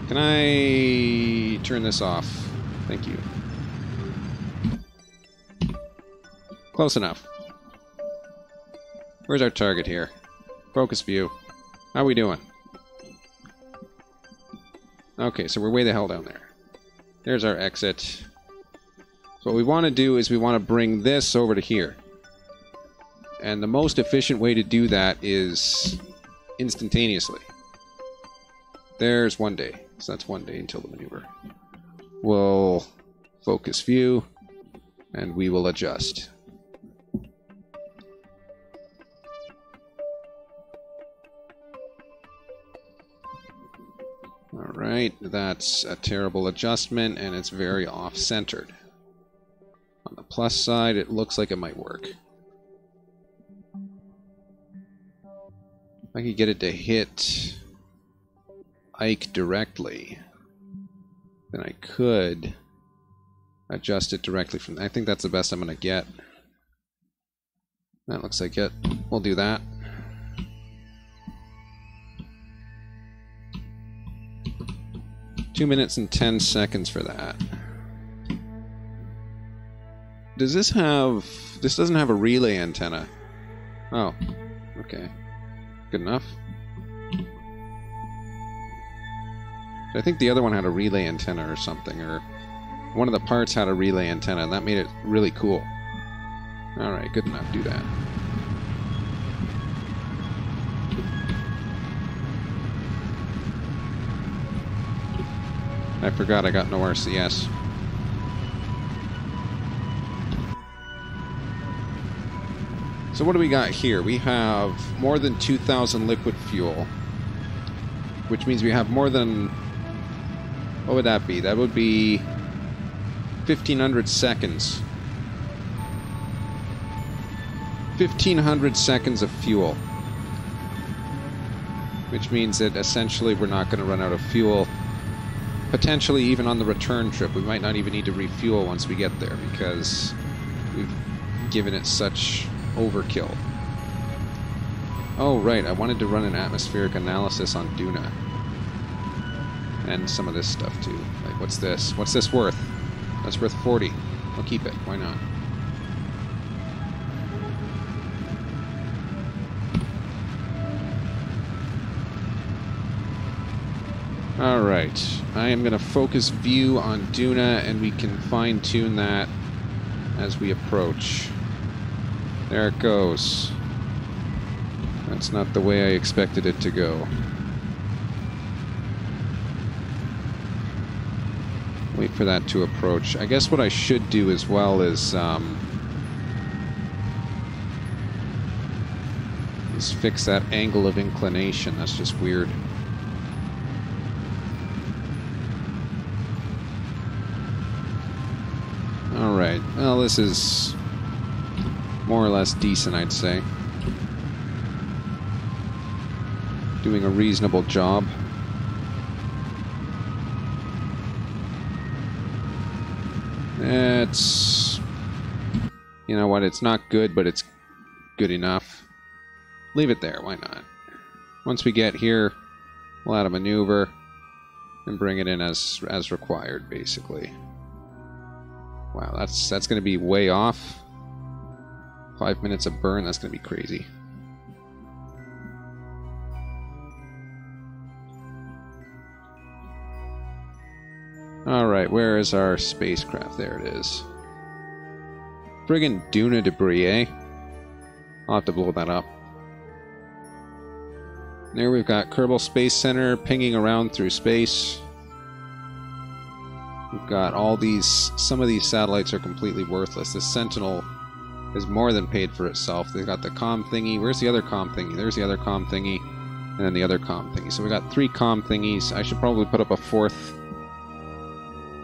Can I turn this off? Thank you. Close enough. Where's our target here? Focus view. How are we doing? Okay, so we're way the hell down there. There's our exit. So what we want to do is we want to bring this over to here. And the most efficient way to do that is instantaneously. There's 1 day. So that's 1 day until the maneuver. We'll focus view, and we will adjust. Alright, that's a terrible adjustment, and it's very off-centered. On the plus side, it looks like it might work. If I could get it to hit Ike directly, then I could adjust it directly from... I think that's the best I'm going to get. That looks like it. We'll do that. Two minutes and 10 seconds for that. Does this have... This doesn't have a relay antenna. Oh, okay. Good enough. I think the other one had a relay antenna or something, or one of the parts had a relay antenna, and that made it really cool. Alright, good enough. Do that. I forgot I got no RCS. So what do we got here? We have more than 2,000 liquid fuel, which means we have more than... What would that be? That would be 1,500 seconds. 1,500 seconds of fuel. Which means that essentially we're not going to run out of fuel. Potentially even on the return trip. We might not even need to refuel once we get there, because we've given it such overkill. Oh, right. I wanted to run an atmospheric analysis on Duna. And some of this stuff, too. Like, what's this? What's this worth? That's worth 40. I'll keep it. Why not? Alright. I am going to focus view on Duna, and we can fine-tune that as we approach. There it goes. That's not the way I expected it to go. Wait for that to approach. I guess what I should do as well is fix that angle of inclination. That's just weird. Alright, well, this is more or less decent, I'd say. Doing a reasonable job. You know what? It's not good, but it's good enough. Leave it there. Why not? Once we get here, we'll add a maneuver and bring it in as required, basically. Wow, that's going to be way off. 5 minutes of burn, that's going to be crazy. Alright, where is our spacecraft? There it is. Friggin' Duna debris, eh? I'll have to blow that up. There we've got Kerbal Space Center pinging around through space. We've got all these... Some of these satellites are completely worthless. The Sentinel is more than paid for itself. They've got the comm thingy. Where's the other comm thingy? There's the other comm thingy. And then the other comm thingy. So we got 3 comm thingies. I should probably put up a 4th,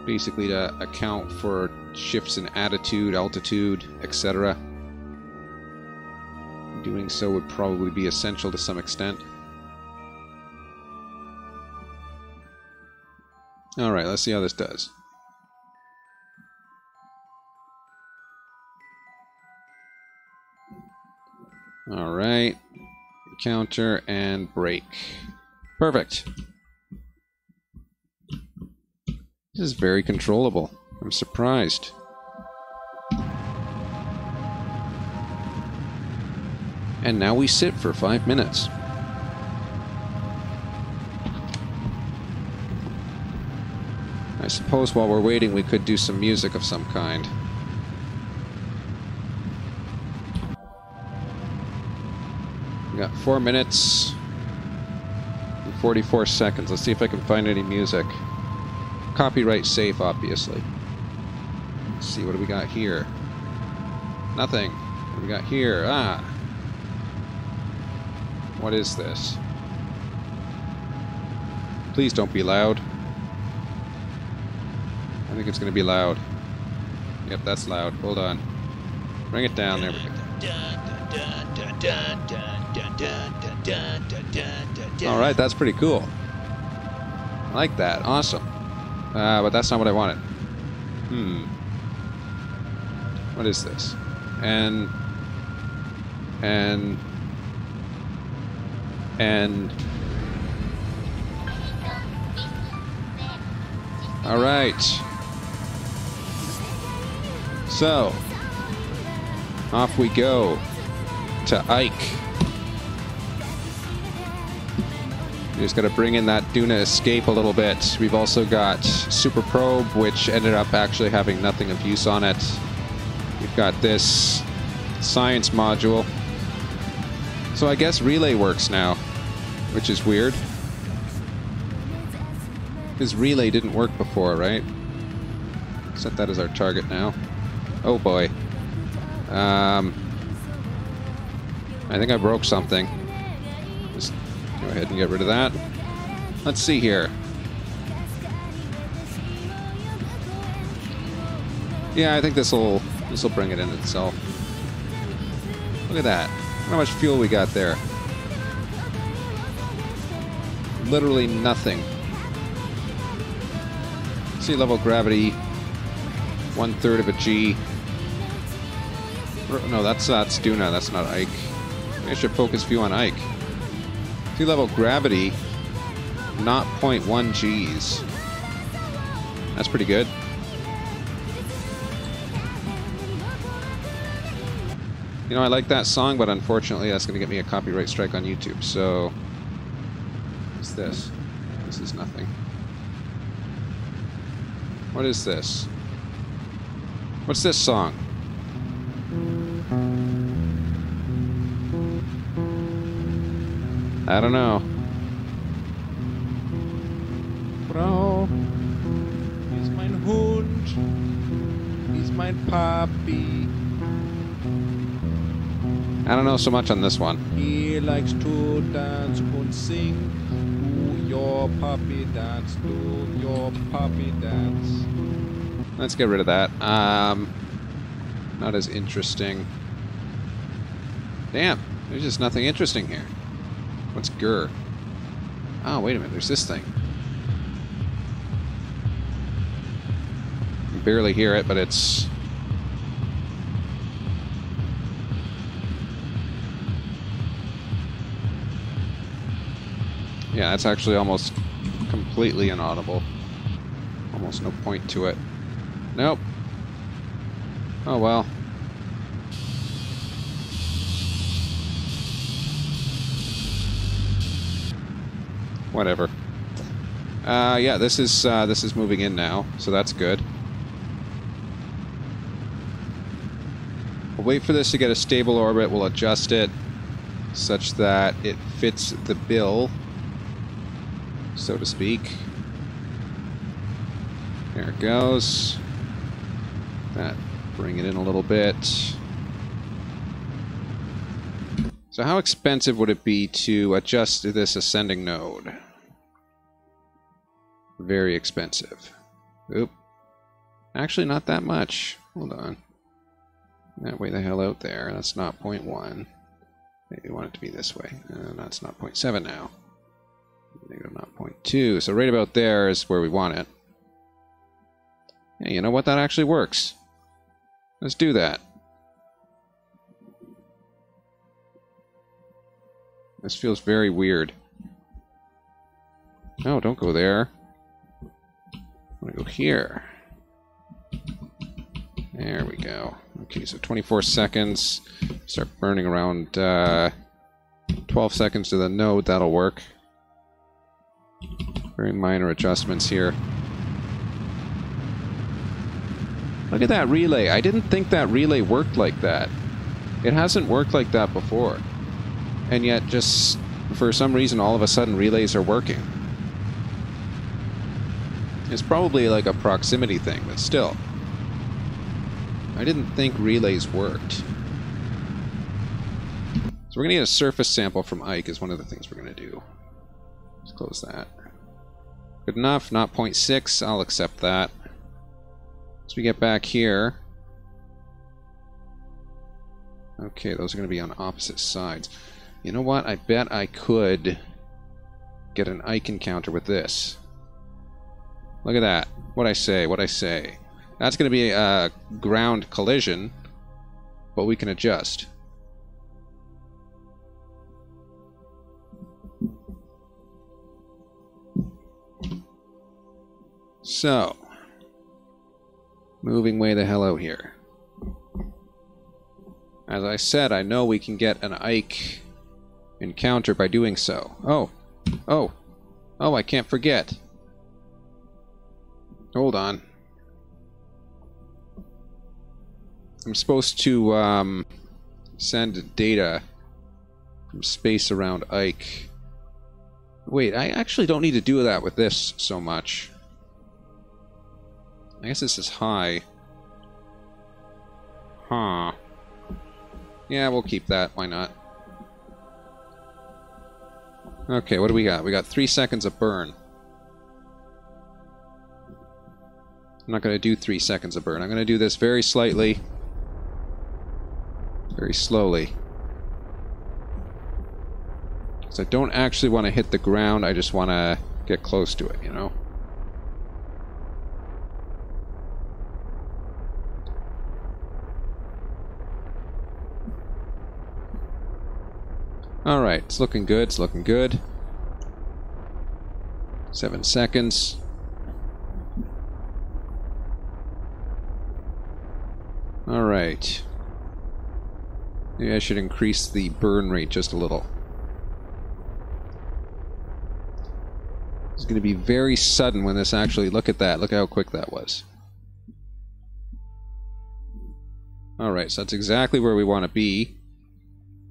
basically to account for shifts in attitude, altitude, etc. Doing so would probably be essential to some extent. Alright, let's see how this does. Alright. Counter and brake. Perfect. This is very controllable. I'm surprised. And now we sit for 5 minutes. I suppose while we're waiting we could do some music of some kind. We got 4 minutes and 44 seconds. Let's see if I can find any music. Copyright safe, obviously. Let's see, what do we got here? Nothing. What do we got here? Ah! What is this? Please don't be loud. I think it's going to be loud. Yep, that's loud. Hold on. Bring it down. There we go. Alright, that's pretty cool. I like that. Awesome. But that's not what I wanted. What is this? And... Alright. So, off we go to Ike. We just got to bring in that Duna escape a little bit. We've also got Super Probe, which ended up actually having nothing of use on it. We've got this science module. So I guess relay works now, which is weird. Because relay didn't work before, right? Set that as our target now. Oh boy. I think I broke something. Just go ahead and get rid of that. Let's see here. Yeah, I think this'll bring it in itself. Look at that. Look how much fuel we got there. Literally nothing. Sea level gravity, 1/3 of a G. No, that's Duna, that's not Ike. Maybe I should focus view on Ike. Sea level gravity, not 0.1 Gs. That's pretty good. You know, I like that song, but unfortunately that's going to get me a copyright strike on YouTube, so... What's this? This is nothing. What is this? What's this song? I don't know. Frau ist mein Hund, ist mein Papi. I don't know so much on this one. He likes to dance and sing. Do your puppy dance, do your puppy dance. Let's get rid of that. Not as interesting. Damn, there's just nothing interesting here. What's Gur? Oh, wait a minute, there's this thing. You barely hear it, but it's... Yeah, that's actually almost completely inaudible. Almost no point to it. Nope. Oh well. Whatever. Yeah, this is moving in now, so that's good. We'll wait for this to get a stable orbit. We'll adjust it such that it fits the bill, so to speak. There it goes. That, bring it in a little bit. So how expensive would it be to adjust this ascending node? Very expensive. Oop. Actually, not that much. Hold on. That way the hell out there. That's not 0.1. Maybe we want it to be this way. That's not 0.7 now. Negative not 0.2. So right about there is where we want it. Hey, you know what? That actually works. Let's do that. This feels very weird. No, don't go there. I'm gonna go here. There we go. Okay, so 24 seconds. Start burning around 12 seconds to the node. That'll work. Very minor adjustments here. Look at that relay. I didn't think that relay worked like that. It hasn't worked like that before. And yet, just for some reason, all of a sudden, relays are working. It's probably like a proximity thing, but still. I didn't think relays worked. So we're going to get a surface sample from Ike is one of the things we're going to do. Let's close that. Good enough, not 0.6. I'll accept that. As we get back here... Okay, those are going to be on opposite sides. You know what? I bet I could get an Ike encounter with this. Look at that. What'd I say? What'd I say? That's going to be a ground collision, but we can adjust. So, moving way the hell out here. As I said, I know we can get an Ike encounter by doing so. Oh, I can't forget. Hold on. I'm supposed to send data from space around Ike. Wait, I actually don't need to do that with this so much. I guess this is high. Huh. Yeah, we'll keep that. Why not? Okay, what do we got? We got 3 seconds of burn. I'm not going to do 3 seconds of burn. I'm going to do this very slightly. Very slowly. Because I don't actually want to hit the ground, I just want to get close to it, you know? Alright, it's looking good, it's looking good. 7 seconds. Alright. Maybe I should increase the burn rate just a little. It's going to be very sudden when this actually... Look at that, look how quick that was. Alright, so that's exactly where we want to be.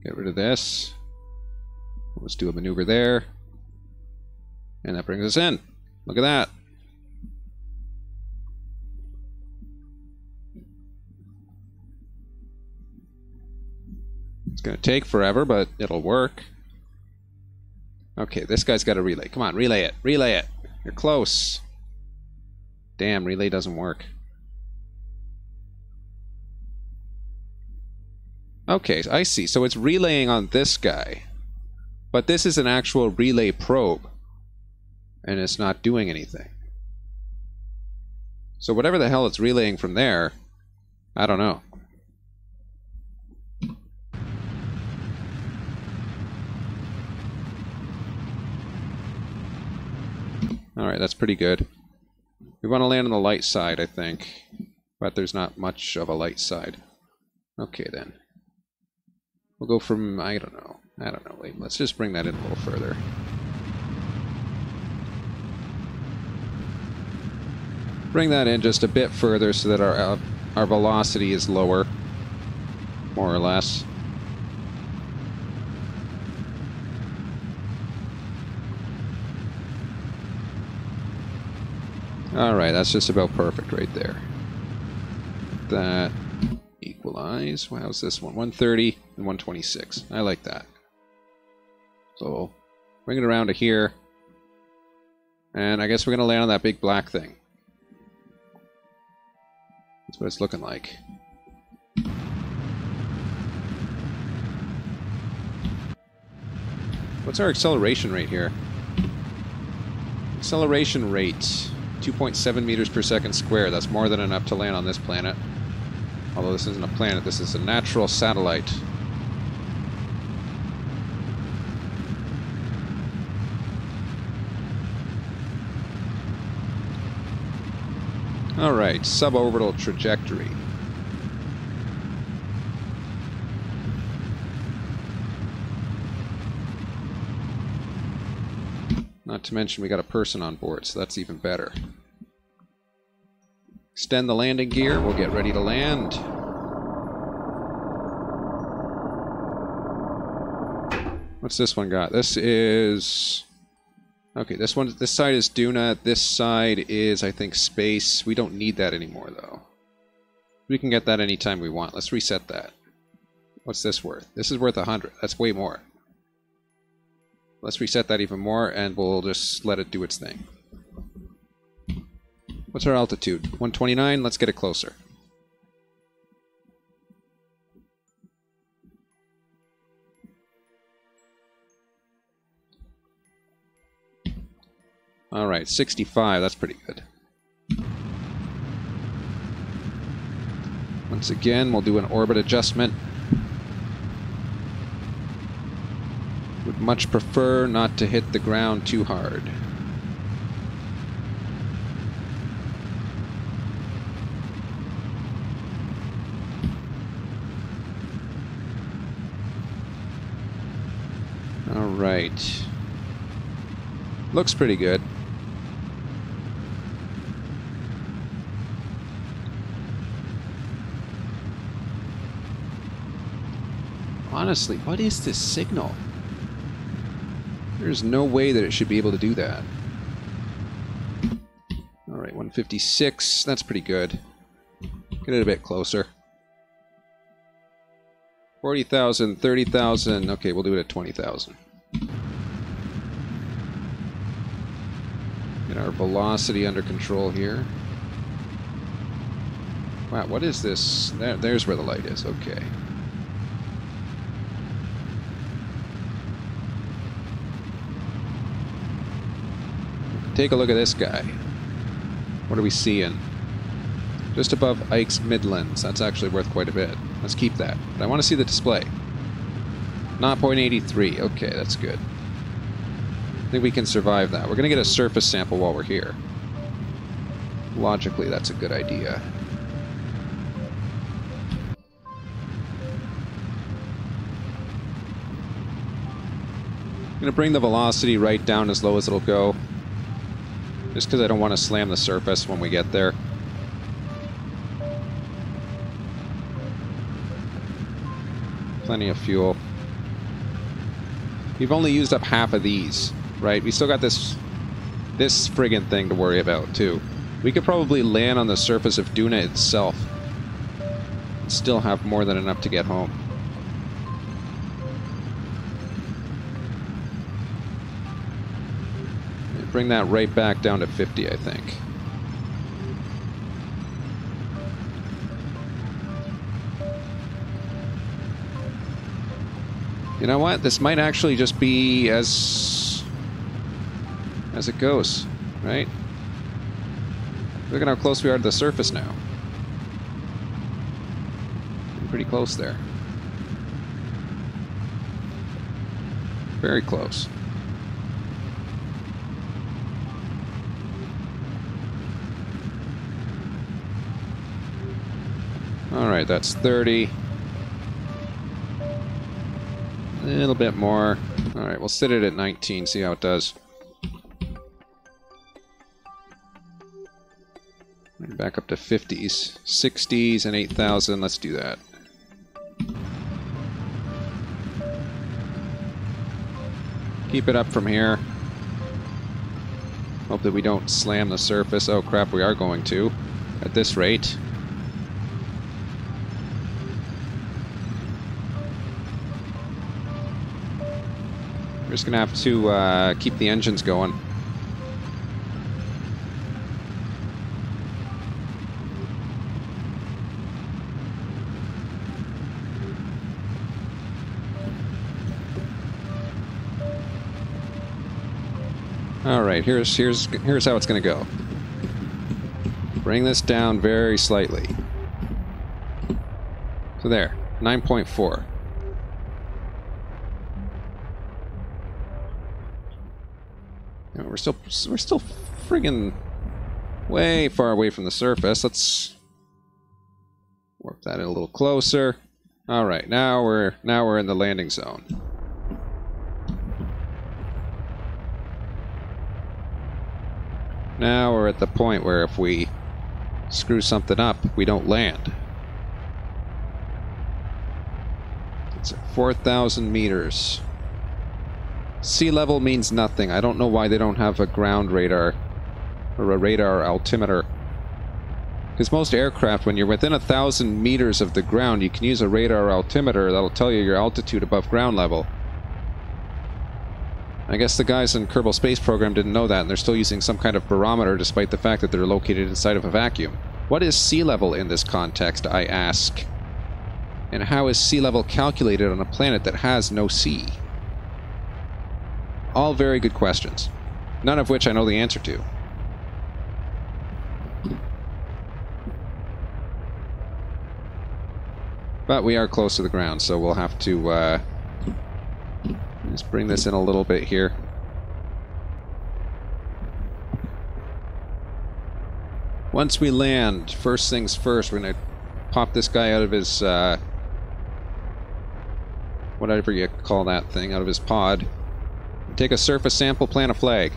Get rid of this. Let's do a maneuver there. And that brings us in. Look at that. It's going to take forever, but it'll work. Okay, this guy's got a relay. Come on, relay it. Relay it. You're close. Damn, relay doesn't work. Okay, I see. So it's relaying on this guy. But this is an actual relay probe. And it's not doing anything. So whatever the hell it's relaying from there, I don't know. Alright, that's pretty good. We want to land on the light side, I think. But there's not much of a light side. Okay, then. We'll go from, I don't know. Wait, let's just bring that in a little further. Bring that in just a bit further so that our velocity is lower. More or less. Alright, that's just about perfect right there. That equalize. Well, how's this one? 130 and 126. I like that. So, bring it around to here. And I guess we're going to land on that big black thing. That's what it's looking like. What's our acceleration rate here? Acceleration rate. 2.7 meters per second square. That's more than enough to land on this planet. Although this isn't a planet, this is a natural satellite. Alright, suborbital trajectory. Not to mention we got a person on board, so that's even better. Extend the landing gear, we'll get ready to land. What's this one got? This is... Okay, this side is Duna, this side is, I think, space. We don't need that anymore, though. We can get that anytime we want. Let's reset that. What's this worth? This is worth 100. That's way more. Let's reset that even more, and we'll just let it do its thing. What's our altitude? 129. Let's get it closer. Alright, 65. That's pretty good. Once again, we'll do an orbit adjustment. Would much prefer not to hit the ground too hard. Alright. Looks pretty good. Honestly, what is this signal? There's no way that it should be able to do that. Alright, 156. That's pretty good. Get it a bit closer. 40,000, 30,000. Okay, we'll do it at 20,000. Get our velocity under control here. Wow, what is this? There's where the light is. Okay. Take a look at this guy. What are we seeing? Just above Ike's Midlands. That's actually worth quite a bit. Let's keep that. But I want to see the display. 0.83. Okay, that's good. I think we can survive that. We're going to get a surface sample while we're here. Logically, that's a good idea. I'm going to bring the velocity right down as low as it'll go. Just because I don't want to slam the surface when we get there. Plenty of fuel. We've only used up half of these, right? We still got this friggin' thing to worry about, too. We could probably land on the surface of Duna itself and still have more than enough to get home. Bring that right back down to 50, I think. You know what? This might actually just be as it goes, right? Look at how close we are to the surface now. We're pretty close there. Very close. Alright, that's 30. A little bit more. Alright, we'll sit it at 19, see how it does. Back up to 50s, 60s, and 8,000. Let's do that. Keep it up from here. Hope that we don't slam the surface. Oh crap, we are going to. At this rate. We're just going to have to keep the engines going. Alright, here's how it's going to go. Bring this down very slightly. So there, 9.4. We're still friggin' way far away from the surface. Let's warp that in a little closer. Alright, now we're in the landing zone. Now we're at the point where if we screw something up, we don't land. It's at 4,000 meters. Sea level means nothing. I don't know why they don't have a ground radar or a radar altimeter. Because most aircraft, when you're within 1,000 meters of the ground, you can use a radar altimeter that'll tell you your altitude above ground level. I guess the guys in Kerbal Space Program didn't know that, and they're still using some kind of barometer despite the fact that they're located inside of a vacuum. What is sea level in this context, I ask? And how is sea level calculated on a planet that has no sea? All very good questions, none of which I know the answer to. But we are close to the ground, so we'll have to just bring this in a little bit here. Once we land, first things first, we're going to pop this guy out of his, whatever you call that thing, out of his pod. Take a surface sample, plant a flag.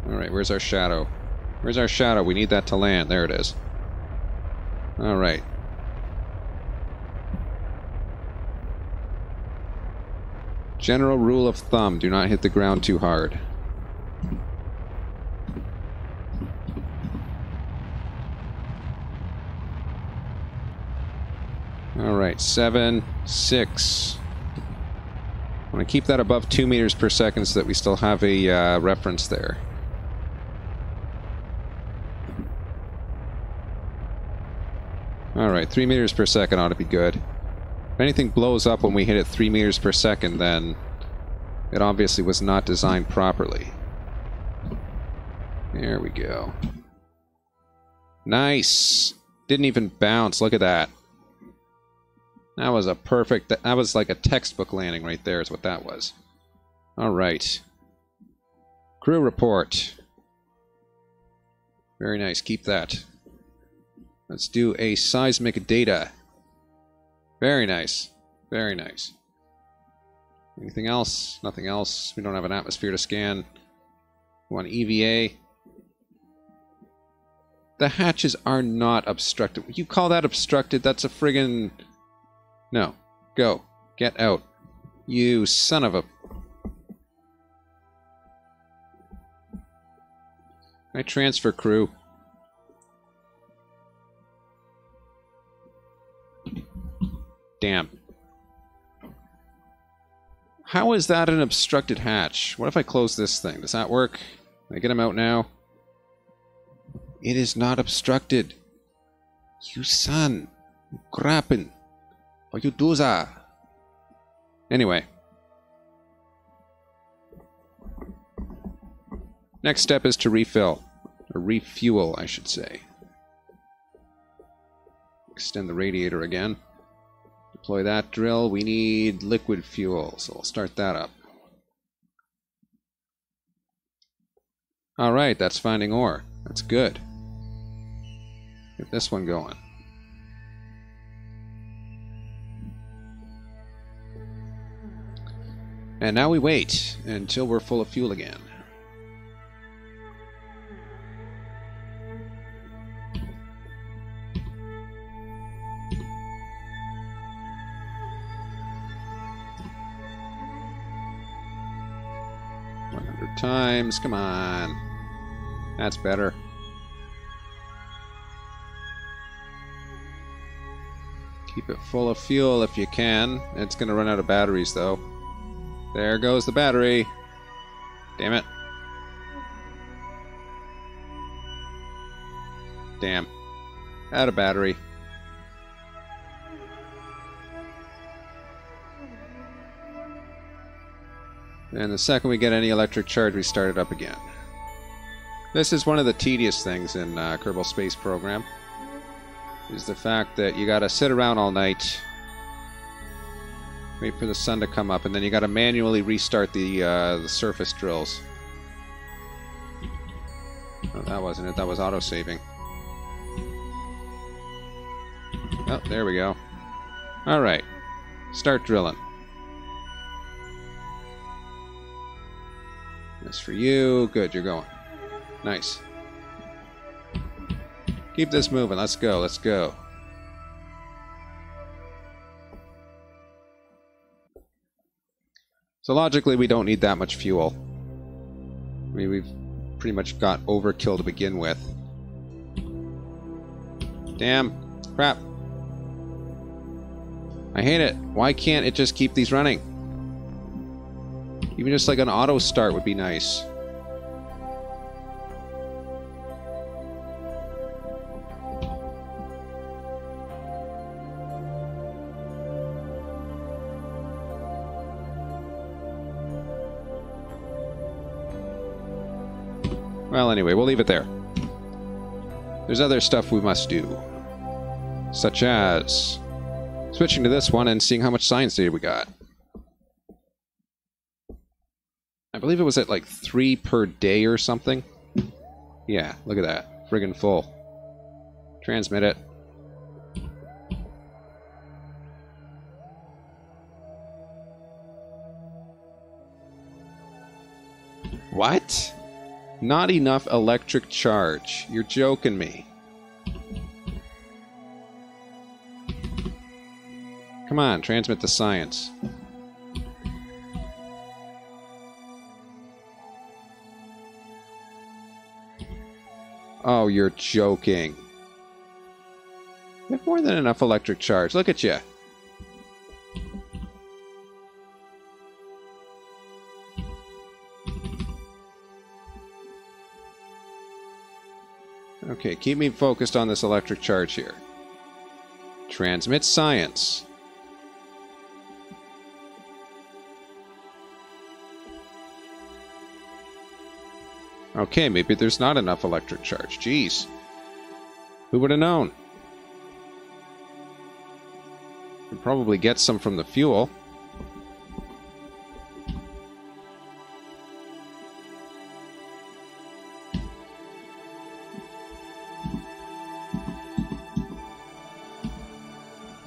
Alright, where's our shadow? Where's our shadow? We need that to land. There it is. Alright. General rule of thumb, do not hit the ground too hard. Alright, 7, 6. I want to keep that above 2 meters per second so that we still have a reference there. Alright, 3 meters per second ought to be good. If anything blows up when we hit it 3 meters per second, then it obviously was not designed properly. There we go. Nice! Didn't even bounce, look at that. That was a perfect... That was like a textbook landing right there is what that was. Alright. Crew report. Very nice, keep that. Let's do a seismic data. Very nice. Very nice. Anything else? Nothing else. We don't have an atmosphere to scan. We want EVA. The hatches are not obstructed. You call that obstructed? That's a friggin... No. Go. Get out. You son of a... I transfer crew. Damn. How is that an obstructed hatch? What if I close this thing? Does that work? Can I get him out now? It is not obstructed. You son. Grappen. What you do that? Anyway. Next step is to refill. Or refuel, I should say. Extend the radiator again. Deploy that drill. We need liquid fuel, so we'll start that up. Alright, that's finding ore. That's good. Get this one going. And now we wait until we're full of fuel again. Times, come on. That's better. Keep it full of fuel if you can. It's gonna run out of batteries though. There goes the battery. Damn it. Damn. Out of battery. And the second we get any electric charge, we start it up again. This is one of the tedious things in Kerbal Space Program, is the fact that you gotta sit around all night, wait for the sun to come up, and then you gotta manually restart the surface drills. Oh, that wasn't it. That was auto-saving. Oh, there we go. Alright. Start drilling. That's for you. Good, you're going. Nice. Keep this moving. Let's go, let's go. So logically, we don't need that much fuel. I mean, we've pretty much got overkill to begin with. Damn. Crap. I hate it. Why can't it just keep these running? Even just like an auto start would be nice. Well, anyway, we'll leave it there. There's other stuff we must do. Such as switching to this one and seeing how much science data we got. I believe it was at like 3 per day or something. Yeah, look at that. Friggin' full. Transmit it. What? Not enough electric charge. You're joking me. Come on, transmit the science. Oh, you're joking. You have more than enough electric charge. Look at you. Okay, keep me focused on this electric charge here. Transmit science. Okay, maybe there's not enough electric charge. Jeez. Who would have known? Could probably get some from the fuel.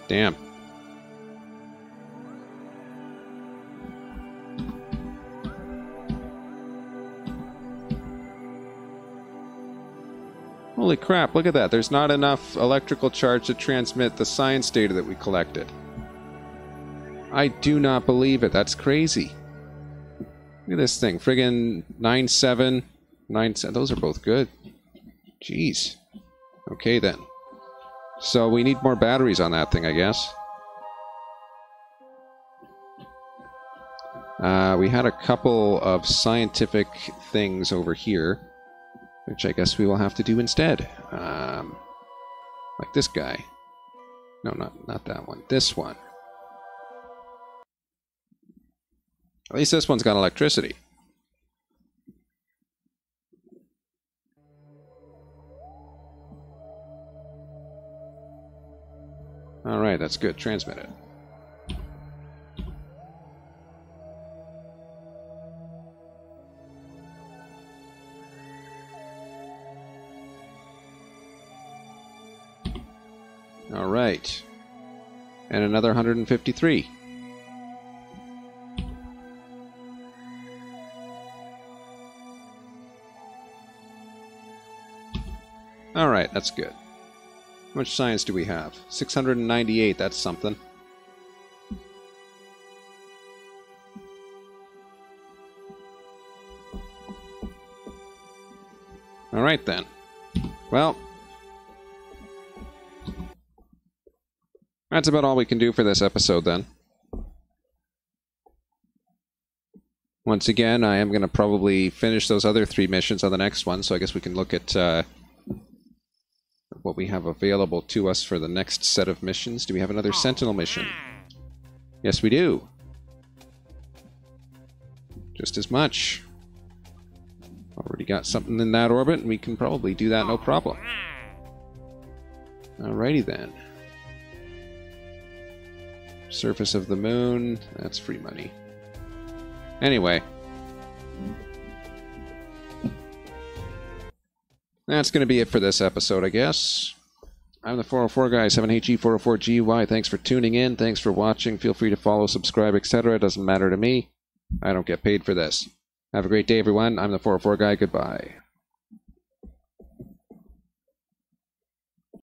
Damn. Holy crap, look at that. There's not enough electrical charge to transmit the science data that we collected. I do not believe it. That's crazy. Look at this thing. Friggin' 9.7, 9.7. Those are both good. Jeez. Okay, then. So we need more batteries on that thing, I guess. We had a couple of scientific things over here, which I guess we will have to do instead. Like this guy. No, not that one. This one. At least this one's got electricity. Alright, that's good. Transmit it. All right. And another 153. All right, that's good. How much science do we have? 698, that's something. All right, then. Well, that's about all we can do for this episode, then. Once again, I am going to probably finish those other 3 missions on the next one, so I guess we can look at what we have available to us for the next set of missions. Do we have another Sentinel mission? Yes, we do. Just as much. Already got something in that orbit, and we can probably do that no problem. Alrighty then. Surface of the moon. That's free money. Anyway. That's going to be it for this episode, I guess. I'm the 404 guy, 7HG404GY. Thanks for tuning in. Thanks for watching. Feel free to follow, subscribe, etc. It doesn't matter to me. I don't get paid for this. Have a great day, everyone. I'm the 404 guy. Goodbye.